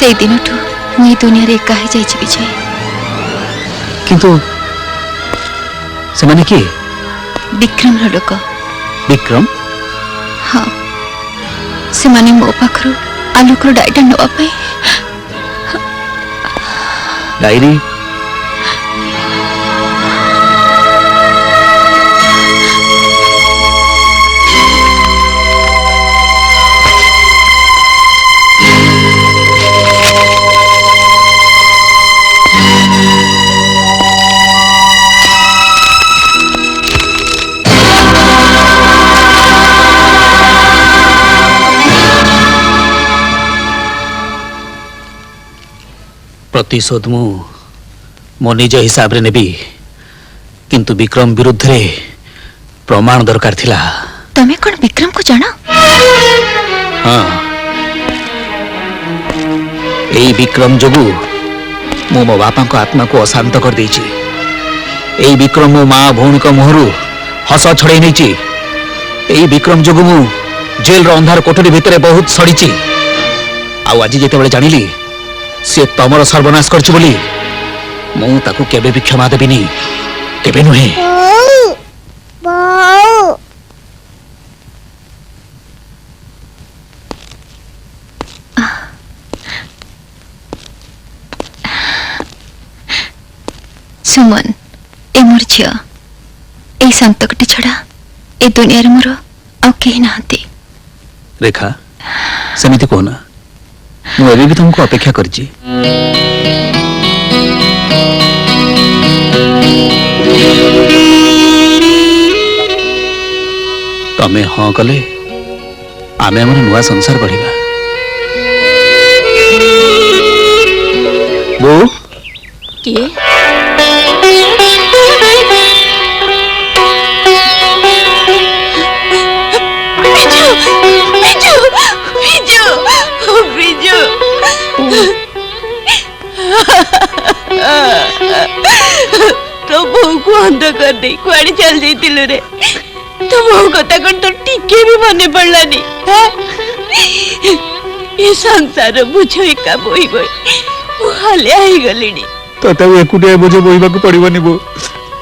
से दिन मुझे दुनिया रे एका जाइए विजय। किंतु से माने किए? विक्रम रो लोक। विक्रम? हाँ, से माने मो पाखरु आलोक डायरी नवा पाई। डायरी? प्रतिशोध मु मो निज हिसाब रे नेबी, किंतु विक्रम विरुद्ध रे प्रमाण दरकार थिला। तमे कौन विक्रम को जाना? हाँ, एई विक्रम जोगु मो मो बापा को आत्मा को अशांत कर देछि। एई विक्रम मो माँ भौणी को मुहरु हस छड़े नहीं। एई विक्रम जोगु मु जेल रो अंधार कोठरी भितरे बहुत सड़ीछि। आउ आज जेतेबेले जानिली से तमर सर्वनाश करछि बोली मु ताकू केबे भी क्षमा देबिनी, केबे नुहे। सुमन, ए मोर झियो, ए संतकटी छड़ा ए दुनिया रे मोर आ केही नाहंती। रेखा, सेमिति कोना, मु एबे भी तुमको अपेक्षा करछि। तमे हाँ कले आमे हमर नुआ संसार बढ़िबा। बो किए? बिजू, बिजू, बिजू, बिजू। तो बहु को अंध कर दे कुआड़े चल जाइतिलु रे। तो बहु कथा कौन तो टिके भी मने पड़लानी। ये संसार बुझो एका बोई बोई मुहाले आई गलिनी। तते एकुटिया बुझे बोइबा को पड़िबनी बो।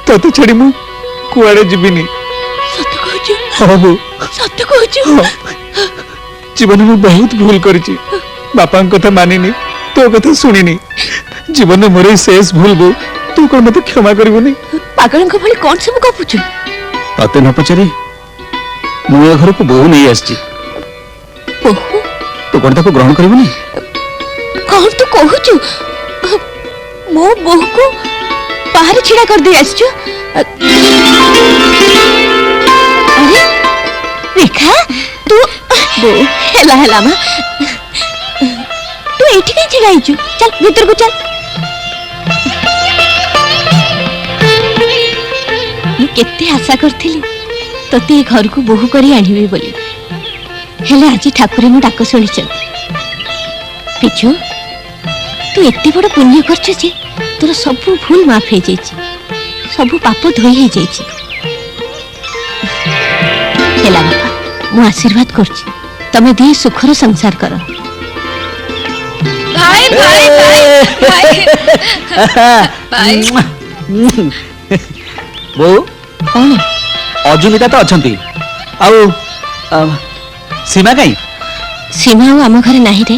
तते छड़ी मु कुआड़े जिबिनी। सत कहछु? हां बो, सत कहछु? जीवन में बहुत भूल करिछि। बापा कथा मानिनी, तो कथा सुनिनी। जीवन में मोर शेष भूल बो। तू कोन मते क्षमा करबोनी? पागल को भली कौन सब गपुछु? तते न पचरी मु ए घर को बहु नहीं आछि। बहु? तो कोन ताको ग्रहण करबोनी? कौन तू कहछु? मो बहु को बाहर छिड़ा कर दे आछछु। अरे रेखा, तू बो हेला हेला मा तू एठी कहीं छिड़ा आइछु? चल भीतर को चल। मु केते आशा करथिली तते घर को बहु करी आनिबे बोली। हेले आज ठाकुर मो डाक शुणिछन। पिछु तू एते बड़ पुण्य करछ जे तोर सब भूल माफ हो जाइछि, सब पाप धोई हो जाइछि। हेला बापा, मु आशीर्वाद करछि तमे दी सुखर संसार कर। भाई भाई भाई भाई भाई बो कौन? अजुमिता तो अछंती। आउ सीमा कहीं? सीमा आम घरे नाही रे।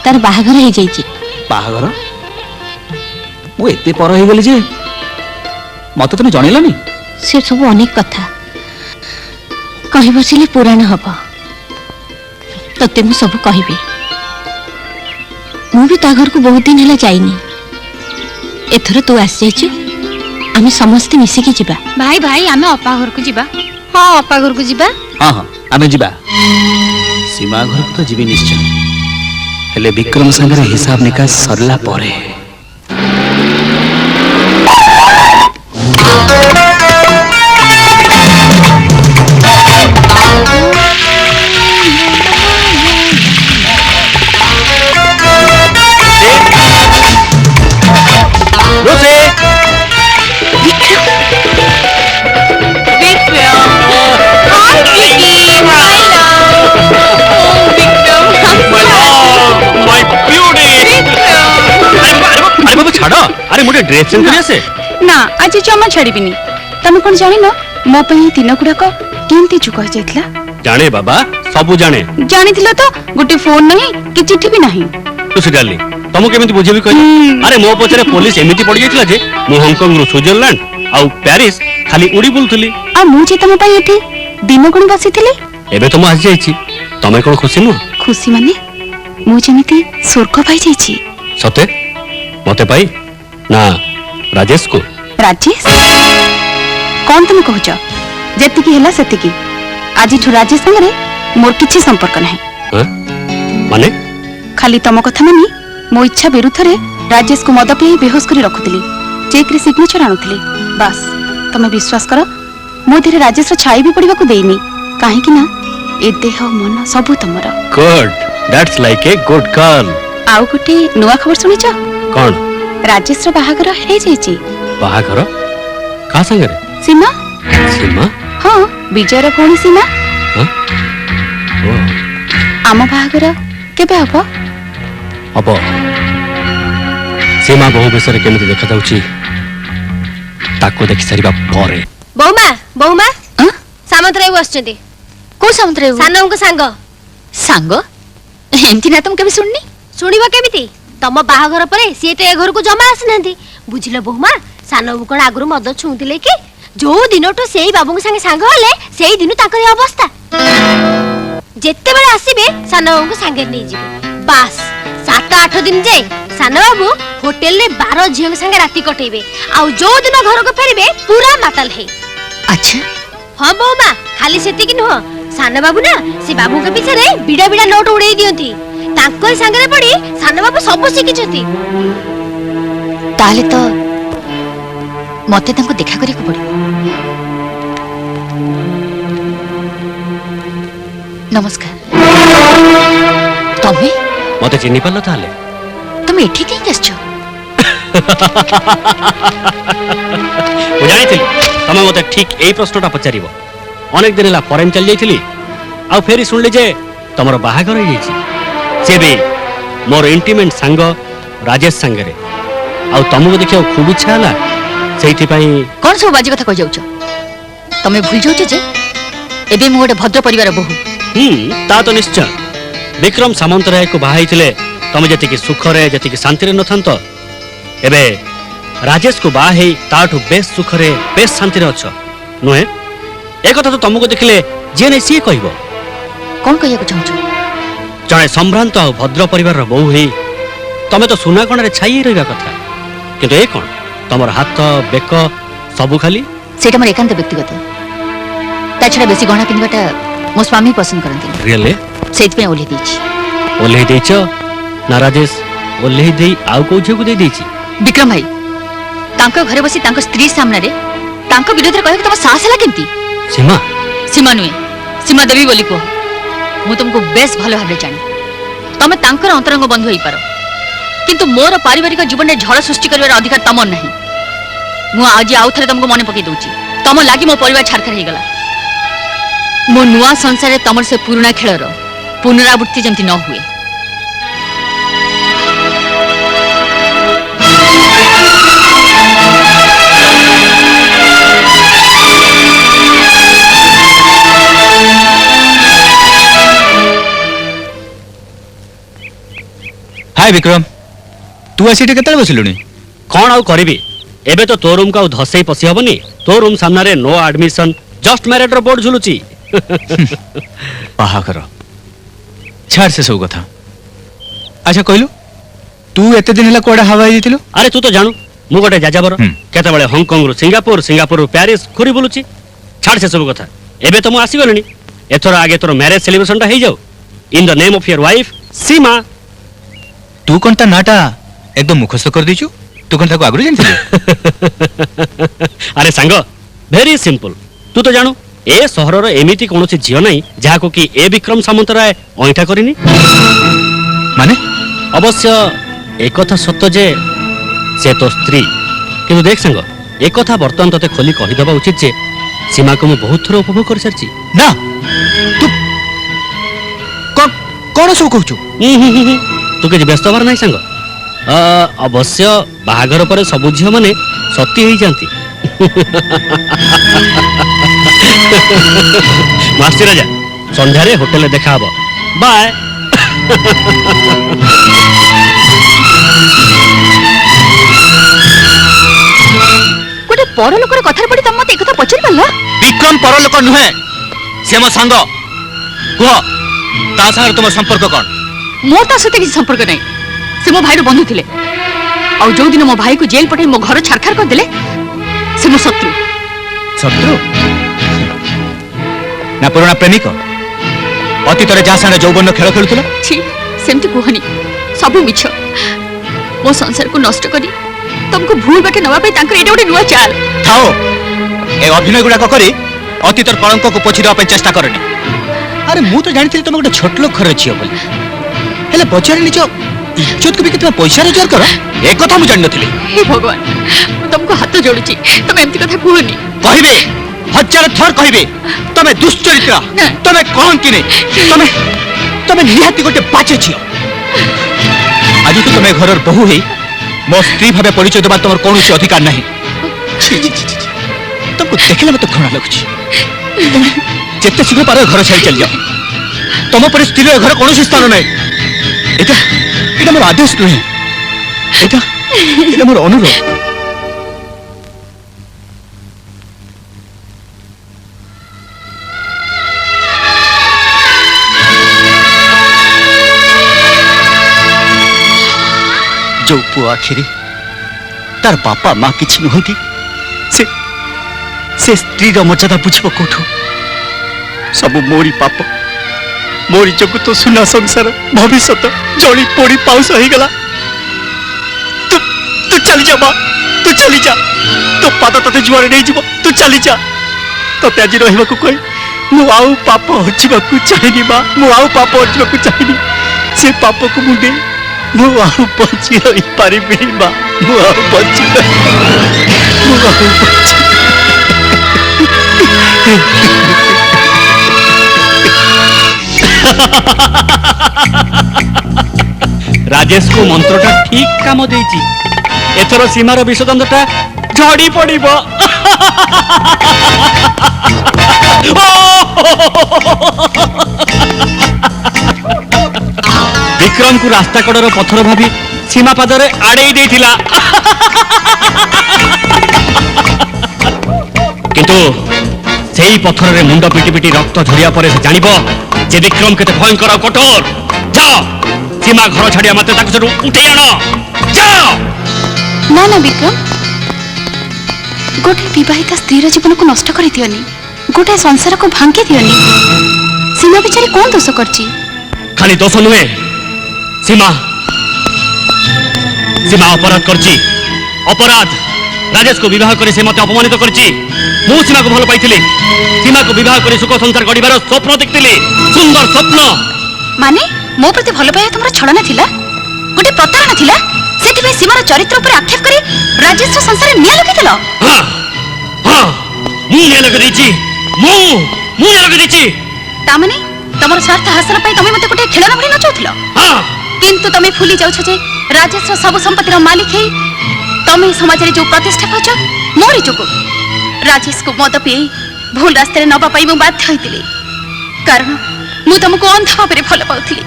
तार बाहाघर हो जाइछि। बाहाघर? मु एते पर हो गली जे मते तने जणैलानी। से सब अनेक कथा कहि बसिले पुराण हब। तते मु सब कहिबी। मु भी ता घर को बहुत दिन हला जाइनी। एथर तू आस जाइछु, आमे समस्त मिसिकी जिबा। भाई भाई आमे अपा घर को जिबा। हाँ अपा घर को जिबा। हाँ हाँ आमे जिबा। सीमा घर को तो जीवी निश्चय, हेले विक्रम संगे हिसाब निकास सरला परे। My beauty! আরে মোটে ড্রেস চেঞ্জ করে আসে না আজ জমা ছাড়িবিনি তুমি কোন জানিন ମୋ ପାଇଁ এই ଦିନ ଗୁଡାକ କେମିତି ଚୁକ ହେଇଯାଇଥିଲା জানে বাবা সবু জানে ଜାଣିଥିଲ ତ ଗୋଟେ ଫୋନ ନାହିଁ କି ଚିଠି ବି ନାହିଁ তুই ডালি ତମକୁ କେମିତି ବୁଝେଇବି କହିଲ ଆରେ ମୋ ପଛରେ ପୋଲିସ ଏମିତି ପଡି ଯାଇଥିଲା ଯେ ମୁଁ ହଂକଂରୁ ସୁଇଜରଲ୍ୟାଣ୍ଡ ଆଉ ପ୍ୟାରିସ ଖାଲି ଉଡି ବୁଲୁଥିଲି ଆଉ ମୁଁ ଯେ ତମ ପାଇଁ ଏଠି ଦିନ ଗୁଣ ବସିଥିଲି ଏବେ ତ ମୁଁ ଆସି ଯାଇଛି ତମେ କଣ ଖୁସି ନୁହଁ ଖୁସି ମାନେ ମୁଁ ଯେମିତି ସ୍ୱର୍ଗ ପାଇଯାଇଛି ସତେ ମତେ ପାଇ ନା ରାଜେଶକୁ ରାଜେଶ କଣ ତମେ କହୁଛ ଯେତିକି ହେଲା ସେତିକି ଆଜିଠୁ ରାଜେଶ ସାଙ୍ଗରେ ମୋର କିଛି ସମ୍ପର୍କ ନାହିଁ ମାନେ ଖାଲି ତମ କଥା ମାନି ମୋ ଇଚ୍ଛା ବିରୁଦ୍ଧରେ ରାଜେଶକୁ ମଦ ପିଇ ବେହୋସ କରି ରଖୁଥିଲି ଚେକ୍ରେ ସିଗ୍ନେଚର ଆଣୁଥିଲି ବାସ୍ ତମେ ବିଶ୍ୱାସ କର ମୋ ଦେହରେ ରାଜେଶର ଛାଇ ବି ପଡ଼ିବାକୁ ଦେଇନି କାହିଁକି ନା ଏ ଦେହ ମନ ସବୁ ତମର good that's like a good girl ଆଉ ଗୋଟେ ନୂଆ ଖବର ଶୁଣିଛ କଣ ରାଜେଶର ବାହାଘର ହେଇଯାଇଛି ବାହାଘର କାହା ସାଙ୍ଗରେ ସୀମା ସୀମା ହଁ ବିଜୟର ଭଉଣୀ ସୀମା ଆମ ବାହାଘର କେବେ ହବ ହବ ସୀମା ବହୁ ବେଶରେ କେମିତି ଦେଖାଯାଉଛି ତାକୁ ଦେଖି ସାରିବା ପରେ ବୋଉମା ବୋଉମା ସାମନ୍ତରାୟ ଆସୁଛନ୍ତି କୋଉ ସାମନ୍ତରାୟ ସାନଙ୍କ ସାଙ୍ଗ ସାଙ୍ଗ ଏମିତି ନା ତମ କେବେ ଶୁଣିନି ଶୁଣିବ କେମିତି ତମ ବାହାଘର ପରେ ସିଏ ତ ଏ ଘରକୁ ଜମା ଆସିନାହାନ୍ତି ବୁଝିଲ ବୋଉମା ସାନବୁ କଣ ଆଗରୁ ମଦ ଛୁଁଥିଲେ କି ଯୋଉ ଦିନଠୁ ସେଇ ବାବୁଙ୍କ ସାଙ୍ଗେ ସାଙ୍ଗ ହେଲେ ସେଇ ଦିନ ତାଙ୍କର ଅବସ୍ଥା ଯେତେବେଳେ ଆସିବେ ସାନବାବୁଙ୍କୁ ସାଙ୍ଗରେ ନେଇଯିବେ ବାସ୍ 7-8 ଦିନ ଯାଏ ସାନବାବୁ ହୋଟେଲରେ 12 ଝିଅଙ୍କ ସାଙ୍ଗେ ରାତି କଟେଇବେ ଆଉ ଯୋଉ ଦିନ ଘରକୁ ଫେରିବେ ପୁରା ମାତାଲ ହେଇ ଆଚ୍ଛା ହଁ ବୋଉମା ଖାଲି ସେତିକି ନୁହଁ ସାନବାବୁ ନା ସେ ବାବୁଙ୍କ ପିଛରେ ବିଡା ବିଡା ନୋଟ ଉଡେଇ ଦିଅନ୍ତି ତାଙ୍କରି ସାଙ୍ଗରେ ପଡି ସାନବାବୁ ସବୁ ଶିଖିଛନ୍ତି ତାହେଲେ ତ ମତେ ତାଙ୍କୁ ଦେଖା କରିବାକୁ ପଡିବ ନମସ୍କାର ତମେ ମତେ ଚିହ୍ନି ପାରିଲ ତାହେଲେ ତମେ ଏଠି କାହିଁକି ଆସିଛ ମୁଁ ଜାଣିଥିଲି ତମେ ମତେ ଠିକ ଏଇ ପ୍ରଶ୍ନଟା ପଚାରିବ ଅନେକ ଦିନ ହେଲା ଫରେନ୍ ଚାଲି ଯାଇଥିଲି ଆଉ ଫେରି ଶୁଣିଲି ଯେ ତମର ବାହାଘର ହେଇଯାଇଛି ସେ ବି ମୋର ଇଣ୍ଟିମେଟ୍ ସାଙ୍ଗ ରାଜେଶ ସାଙ୍ଗରେ ଆଉ ତମକୁ ଦେଖିବାକୁ ଖୁବ୍ ଇଚ୍ଛା ହେଲା ସେଇଥିପାଇଁ କଣ ସବୁ ବାଜେ କଥା କହିଯାଉଛ ତମେ ଭୁଲି ଯାଉଛ ଯେ ଏବେ ମୁଁ ଗୋଟେ ଭଦ୍ର ପରିବାର ବୋହୂ ତା ତ ନିଶ୍ଚୟ ବିକ୍ରମ ସାମନ୍ତରାୟକୁ ବାହା ହେଇଥିଲେ ତମେ ଯେତିକି ସୁଖରେ ଯେତିକି ଶାନ୍ତିରେ ନଥାନ୍ତ ଏବେ ରାଜେଶକୁ ବାହା ହେଇ ତାଠୁ ବେଶ ସୁଖରେ ବେଶ ଶାନ୍ତିରେ ଅଛ ନୁହେଁ ଏ କଥା ତ ତମକୁ ଦେଖିଲେ ଯିଏ ନେଇ ସିଏ କହିବ କଣ କହିବାକୁ ଚାହୁଁଛ ଜଣେ ସମ୍ଭ୍ରାନ୍ତ ଆଉ ଭଦ୍ର ପରିବାରର ବୋହୂ ହେଇ ତମେ ତ ସୁନାକଣାରେ ଛାଇ ହେଇ ରହିବା କଥା କିନ୍ତୁ ଏ କଣ ତମର ହାତ ବେକ ସବୁ ଖାଲି ସେଇଟା ମୋର ଏକାନ୍ତ ବ୍ୟକ୍ତିଗତ ତା ଛଡ଼ା ବେଶୀ ଗହଣା ପିନ୍ଧିବାଟା ମୋ ସ୍ୱାମୀ ପସନ୍ଦ କରନ୍ତି ରିଏଲି ସେଇଥିପାଇଁ ଓହ୍ଲେଇ ଦେଇଛି ଓହ୍ଲେଇ ଦେଇଛ ନା ରାଜେଶ ଓହ୍ଲେଇ ଦେଇ ଆଉ କୋଉ ଝିଅକୁ ଦେଇ ଦେଇଛି ବିକ୍ରମ ଭାଇ ତାଙ୍କ ଘରେ ବସି ତାଙ୍କ ସ୍ତ୍ରୀ ସାମ୍ନାରେ ତାଙ୍କ ବିରୋଧରେ କହିବାକୁ ତମ ସାହସ ହେଲା କେମିତି ସୀମା ସୀମା ନୁହେଁ ସୀମା ଦେବୀ ବୋଲି କୁହ ମୁଁ ତମକୁ ବେଶ ଭଲ ଭାବରେ ଜାଣେ ତମେ ତାଙ୍କର ଅନ୍ତରଙ୍ଗ ବନ୍ଧୁ ହେଇପାର କିନ୍ତୁ ମୋର ପାରିବାରିକ ଜୀବନରେ ଝଡ଼ ସୃଷ୍ଟି କରିବାର ଅଧିକାର ତମର ନାହିଁ ମୁଁ ଆଜି ଆଉ ଥରେ ତମକୁ ମନେ ପକେଇ ଦଉଛି ତମ ଲାଗି ମୋ ପରିବାର ଛାରଖାର ହେଇଗଲା ମୋ ନୂଆ ସଂସାରରେ ତମର ସେ ପୁରୁଣା ଖେଳର ପୁନରାବୃତ୍ତି ଯେମିତି ନ ହୁଏ हाय विक्रम तू आसी केते बसिलुनी कौन आउ करिबी एबे तो तो रूम का धसई पसी हबनी तो रूम सामने नो एडमिशन जस्ट मैरिड रो बोर्ड झुलुची बाहागर छाड़ से सब कथा अच्छा कहलु तू एते दिन हला कोडा हवा दिथिलु अरे तू तो जानू मु गोटे जाजाबर केते बेले हांगकांग रु सिंगापुर सिंगापुर रु पेरिस घुरी बुलुची छाड़ से सब कथा एबे तो मु आसी गलनी एथर आगे तोर मैरिज सेलिब्रेशन टा हे जाऊ in the name of your wife Seema तू कोन ता नाटा एकदम मुखस्त कर दिछु तू कोन ताको आगु जानथिलु अरे सांग वेरी सिंपल तू तो जानू ए सहर रो एमिति कोनोसी झियो नाही जाको कि ए विक्रम सामंतराय ओइठा करिनी माने अवश्य एक कथा सत्य जे से तो स्त्री किंतु देख संग एक कथा वर्तमान तते खोली कहि दबा उचित जे सीमा को मु बहुत थोर उपभोग कर सरची ना तू कोन सब कहछु तू के व्यस्त हबार नाही संग ଅବଶ୍ୟ ବାହାଘର ପରେ ସବୁ ଝିଅ ମାନେ ସତୀ ହେଇଯାନ୍ତି। ମାର୍ସି ରାଜା, ସନ୍ଧ୍ୟାରେ ହୋଟେଲରେ ଦେଖା ହବ। ବାଏ। ଗୋଟେ ପର ଲୋକର କଥାରେ ପଡି ତମେ ମତେ ଏ କଥା ପଚାରି ପାରିଲ? ବିକ୍ରମ ପରଲୋକ ନୁହେଁ, ସେ ମୋ ସାଙ୍ଗ। କୁହ, ତା ସାଙ୍ଗରେ ତୁମ ସମ୍ପର୍କ କ'ଣ? ମୋର ତା ସହିତ କିଛି ସମ୍ପର୍କ ନାହିଁ। ସେ ମୋ ଭାଇର ବନ୍ଧୁ ଥିଲେ। ଆଉ ଯୋଉ ଦିନ ମୋ ଭାଇକୁ ଜେଲ ପଠାଇ ମୋ ଘର ଛାରଖାର କରିଦେଲେ, ସେ ମୋ ଶତ୍ରୁ। ଶତ୍ରୁ ନା ପୁରୁଣା ପ୍ରେମିକ? ଅତୀତରେ ଯାହା ସାଙ୍ଗରେ ଯୌବନ ଖେଳ ଖେଳୁଥିଲ? ଛି, ସେମିତି କୁହନି, ସବୁ ମିଛ। ମୋ ସଂସାରକୁ ନଷ୍ଟ କରି ତମକୁ ଭୁଲ ବାଟେ ନେବା ପାଇଁ ତାଙ୍କର ଏଇଟା ଗୋଟେ ନୂଆ ଚାଲ। ଥାଉ, ଏ ଅଭିନୟ ଗୁଡାକ କରି ଅତୀତର କଳଙ୍କକୁ ପୋଛି ଦେବା ପାଇଁ ଚେଷ୍ଟା କରନି। ଆରେ ମୁଁ ତ ଜାଣିଥିଲି ତମେ ଗୋଟେ ଛୋଟ ଲୋକ ଘରେ ଝିଅ ବୋଲି, ହେଲେ ପଚାରି ନିଜ ଇଜ୍ଜତକୁ ବିକି ତୁମେ ପଇସା ରୋଜଗାର କର, ଏ କଥା ମୁଁ ଜାଣିନଥିଲି। ହେ ଭଗବାନ, ମୁଁ ତମକୁ ହାତ ଯୋଡୁଛି, ତମେ ଏମିତି କଥା କୁହନି। କହିବେ, ହଜାର ଥର କହିବେ, ତମେ ଦୁଶ୍ଚରିତ୍ର, ତମେ କଳଙ୍କିନି, ତମେ ନିହାତି ଗୋଟେ ବାଜେ ଝିଅ। ଆଜି ତ ତମେ ଘରର ବୋହୂ ହେଇ ମୋ ସ୍ତ୍ରୀ ଭାବେ ପରିଚୟ ଦେବାର তোমার କୌଣସି ଅଧିକାର ନାହିଁ। ତମକୁ ଦେଖିଲେ ମତେ ଘୃଣା ଲାଗୁଛି। ଯେତେ ଶୀଘ୍ର ପାର ଘର ଛାଡ଼ି ଚାଲିଯାଅ। ତମ ପରି ସ୍ତ୍ରୀର ଏ ଘର କୌଣସି ସ୍ଥାନ ନାହିଁ। এটা এটা ମୋର ଆଦେଶ ନୁହେଁ, এটা ମୋର ଅନୁରୋଧ। जो पुआ आखिरी तार बापा माँ किछि नुहंती, से स्त्री मर्यादा बुझब कोठू? सब मोरी पाप, मोरी जोगु तो सुना संसार भविष्य जली पोड़ी पाउस हो गला। तू तू चली जा माँ, तू चली जा, तो पाद तते जुआरे नहीं जीव, तू चली जा। तते आज रहिबा को कहि मु आउ पाप हजिबा को चाहिनी माँ, मु आउ पाप हजिबा को चाहिनी। से पाप को मुंडे मु आउ बची रही पारिबी माँ, मु आउ बची राजेश को मंत्रटा ठीक काम देइची। एथर सीमार विषदंडटा झड़ी पड़िबो। विक्रम को रास्ता कड़र पथर भाभी सीमा पादरे आड़े देथिला। किंतु सेही पथर रे मुंड पिटी पिटी रक्त झरिया परे से जानिबो जे विक्रम केते भयंकर और कठोर। जाओ, सीमा घर छाड़िया मते ताको सेठु उठेई आनो, जाओ। ना ना विक्रम, गोटे विवाहिता स्त्री जीवन को नष्ट कर दियोनी, गोटे संसार को भांगी दियोनी। सीमा बेचारी कौन दोष करची? खाली दोष नुहे, सीमा सीमा अपराध करची। अपराध राजेश को विवाह करे से मते अपमानित करची। मु सीमा को भल पाइथिली, सीमा को विवाह करे सुख संसार गढ़िबार स्वप्न देखथिली, सुंदर स्वप्न। माने मो प्रति भल पाइबा तुमरा छलना थिला, गोटे प्रतारणा थिला। सेति पे सीमार चरित्र ऊपर आक्षेप करी राजेश रो संसार निया लगितलो। हां हां, मु निया लगे देची, मु निया लगे देची। ता माने तमर स्वार्थ हासिल पई तमे मते गोटे खेलना भली नचौथिलो। हां, किंतु तमे फुली जाउछ जे राजेश रो सब संपत्तिर मालिक हे तमे समाज रे जो प्रतिष्ठा पाउछ मोरी जोगु। राजेश को मद पी भूल रास्ते रे नबा पाई मु बाध्य होइतिली, कारण मु तुमको अंध भाबरे भल पाउथिली।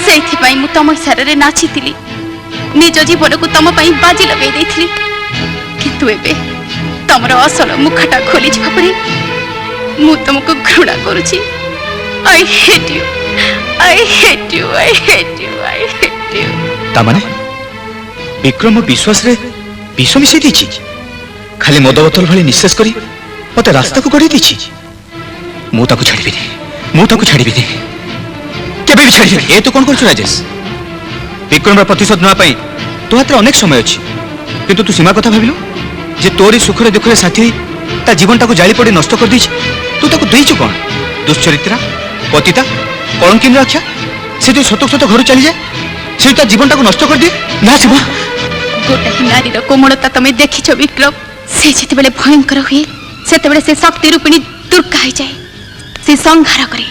सेथि पई मु तम इशारे रे नाचितिली, निज जीवन को तम पई बाजी लगै देथिली। किंतु एबे तमर असल मुखटा खोली जिबा परे मु तुमको घृणा करूची। I hate you. I hate you. I hate you. I hate you. ता माने विक्रम विश्वास रे विष मिसई देछि, खाली मद बोतल भली निश्चेष करी मते रास्ता को गड़ी देछि। मु ताको छाड़िबि नहीं, मु ताको छाड़िबि नहीं, केबे भी छाड़िबि नहीं। ए तो कोन करछु राजेश? विक्रम रा प्रतिशोध नवा पई तो हाथ अनेक समय अछि, किंतु तू सीमा कथा भाबिलु जे तोरी सुखरे दुखरे साथी ता जीवनटा को जाली पड़ी नष्ट कर देछि। तू ताको देइछु कोन? दुश्चरित्रा, पतिता, कलंकिन रक्षा। से जो सतक सत घर चली जाए, से ता जीवनटा को नष्ट कर दिए ना सीमा। गोटे नारीर कोमलता तमे देखिछ विक्रम, से जेते बेले भयंकर हुए सेते बेले से शक्ति रूपिणी दुर्गा हो जाए, से संहार करे।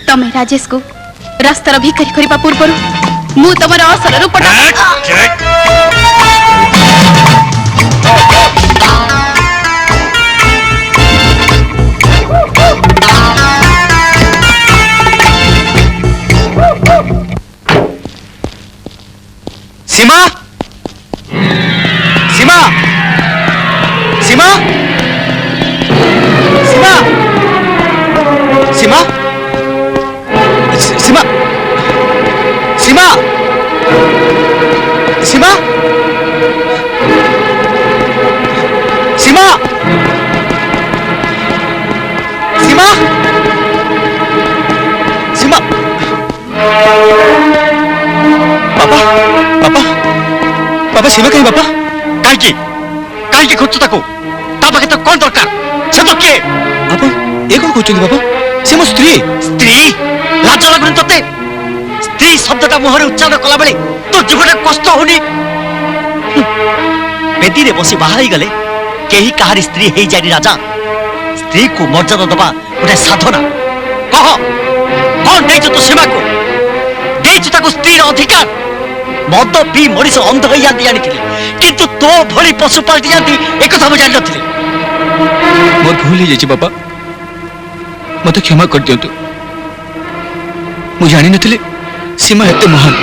तमे राजेश को रास्तार भिखारी करबा पूर्व ମୁଁ ତମର ଅସଲ ରୂପଟା सीमा सीमा सीमा सीमा सीमा सीमा सीमा सीमा सीमा सीमा सीमा पापा पापा पापा सीमा कहीं पापा कहीं कहीं खोजु ताको ता पाखे तो कौन दरकार से तो किए आप ये कौन कहते पापा से मो स्त्री स्त्री लाज लगुनि तते स्त्री शब्दटा मुहरे उच्चारण कला बेले तो जीवटा कष्ट होनी बेदी रे बसी बाहर गले केही कहार स्त्री हेई जानी राजा स्त्री को मर्यादा दबा गोटे साधना कह कौन देइछ तो सीमा को देइछ ताको स्त्री अधिकार मद पी मनीष अंध हो जाती जानी किंतु तो भली पशु पलटि जाती एक कथा मुझे जान नथि मोर भूल हो जाइए बापा मत क्षमा कर दियंतु मु जानी नथिले सीमा एते महान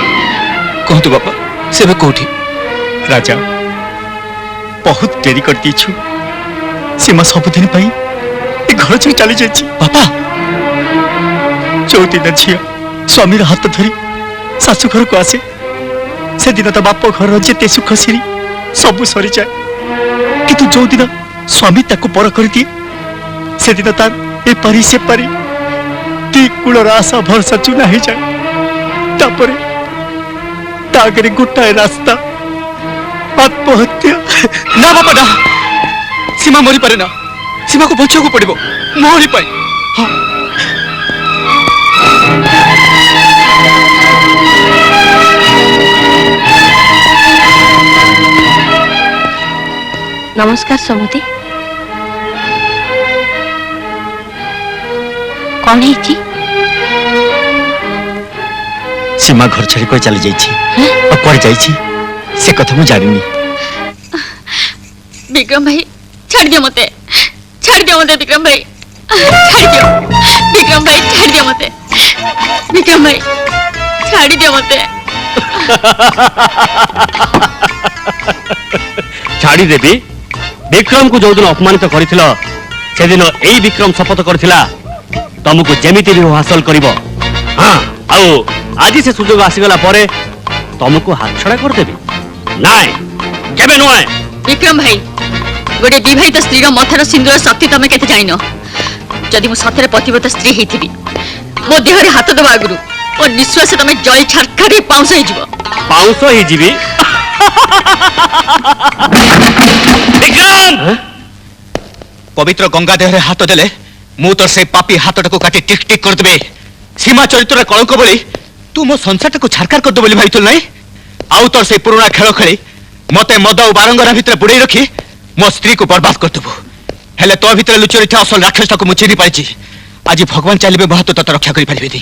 कहतु बापा से कोठी राजा बहुत डेरी कर दीछु सीमा सबुदिन पाई ए घर छू चली जाइछि बापा चौथी झिया स्वामी हाथ धरी शाशु घर को आसे से दिन तो बाप घर जेते सुख सिरी सब सरी जाए किंतु जो दिन स्वामी ताको पर कर दिए से दिन तार ए पारी से पारी ती कूलर आशा भरसा चुना हो जाए तापरे तागरे गोटाए रास्ता आत्महत्या ना बापा ना सीमा मरी पारे ना सीमा को बचाव को पड़िबो मोहरी पाई हाँ नमस्कार समुदी कौन है सीमा घर छाड़ी कोई चली जाइछि और कोई जाइछि से कथा मु जानिनी विक्रम भाई छाड़ दियो मते विक्रम भाई छाड़ दियो विक्रम भाई छाड़ दियो मते विक्रम भाई छाड़ दियो मते छाड़ी देवी विक्रम को जो दिन अपमानित करथिलो से दिन एई विक्रम शपथ करथिला तुमको जेमिति भी हासिल करिवो हां आउ आज से सुजोग आसीगला परे तुमको हाथ छड़ा कर देबी नाय केबे नय विक्रम भाई गोटे विवाहित स्त्री मथार सिंदूर शक्ति तमे केते जाइनो जदि मु सतरे पतिव्रता स्त्री हेथिबी मो देहरे हाथ दबा आगुरु ओ निश्वास तमे जय छाड़खारे पाउस हे जीवो पाउस हे जीवी विक्रम पवित्र गंगा देहरे हाथ देले मु तो से पापी हाथटाको काटी टिक टिक कर देबे सीमा चरित्र कलंक बोली तू मो संसारटाको छारकार कर दे बोली भाईतुल नहीं आउ तोर से पुराना खेल खेली मते मद और बारंगरा भितर बुड़े रखी मो स्त्री को बर्बाद कर देबो हेले तो भितर लुचि रही असल राक्षसटाको मु चिनी पाइछि आज भगवान चलिबे बहुत तत रक्षा करि परिबे दी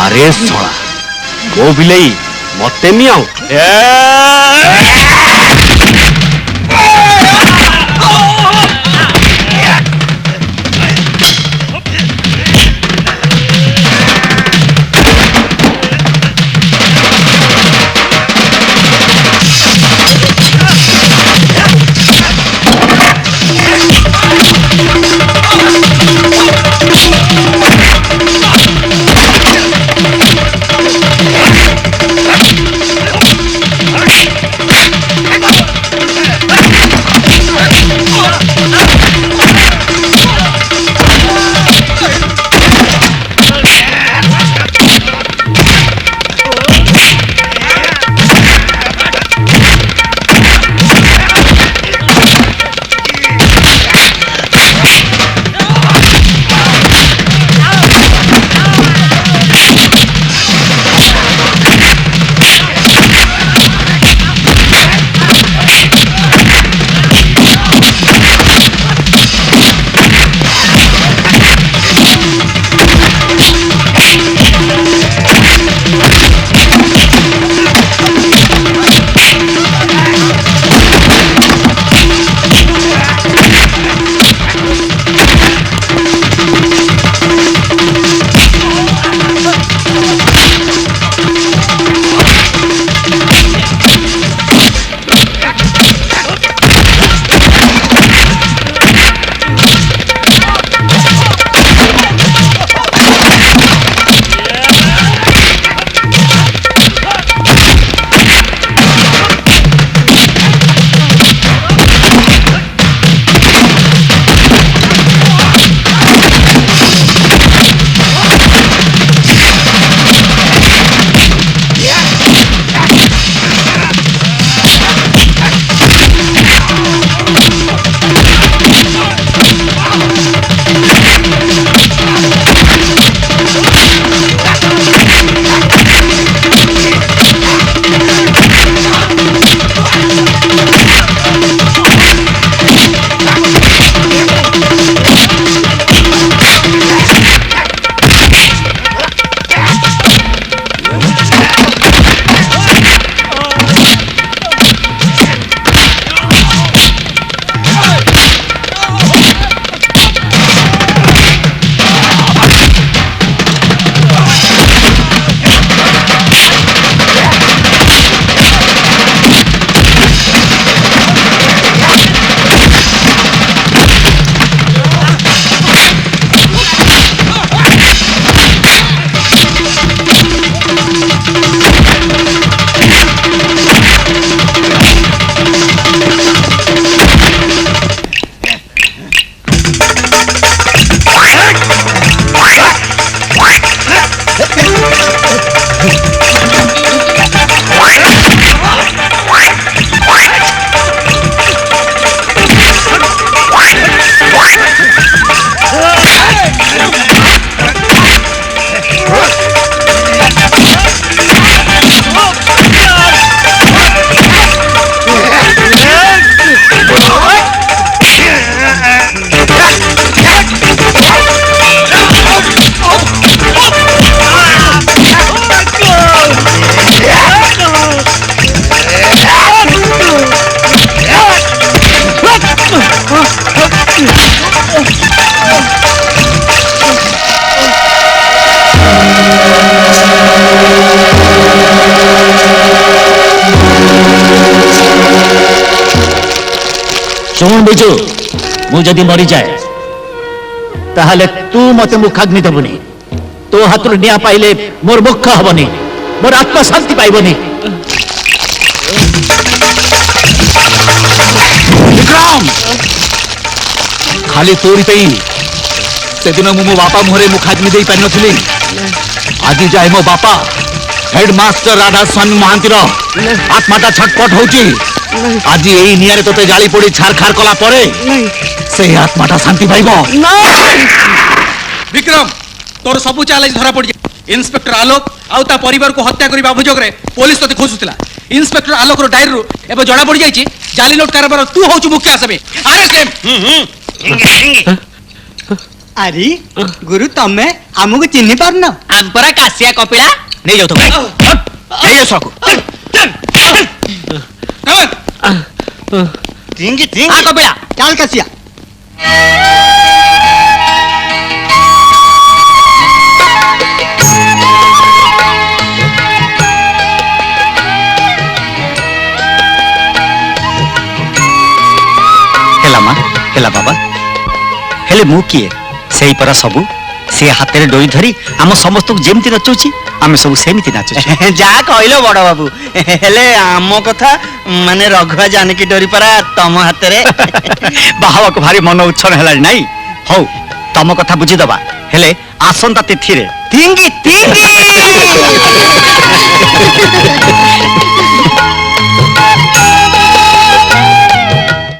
अरे सोला वो बिलई मते मियाओ शुण बिजु मुझे मरी जाए ताहले तू मते मुखाग्नि देबुनी तो हाथ निआ पाइले मोर मुख हबनी मोर आत्मा शांति पाइबनी। विक्रम खाली तोरी पे से दिन मो बापा मुहरे मुखाग्नि दे पारि नथिली आज जाए मो बापा हेडमास्टर राधा स्वामी महांतीर आत्माटा छटपट होची आज यही नियारे तोते जाली पड़ी छारखार कला परे से आत्माटा शांति पाइबो। विक्रम तोर सबु चाल धरा पड़ जाए इंस्पेक्टर आलोक आउ ता परिवार को हत्या करबा अभियोग रे पुलिस तते खोजुतिला इंस्पेक्टर आलोक रो डायरी रो एबे जड़ा पड़ जाईची जाली नोट कारबार तू होचु मुख्य आसामी अरेस्ट हिम। अरे गुरु तमे आमको चिन्ह पारन आंपरा कासिया कपिला नहीं जाओ तो नहीं जाओ सबको टिंगी टिंगी आ कपिला चल कसिया हेला माँ हेला बाबा हेले मु किए सेही परा सबू से हाथ में डोरी धरी आम समस्त को जेमती नचौची आम सब सेमती नाचु जा कहलो बड़ बाबू हेले आम कथा माने रघुआ जानकी डोरी परा तम हाथ रे बाहवा को भारी मन उच्छन है नाई हौ तम कथा बुझी दबा हेले आसंता तिथि रे तिंगी तिंगी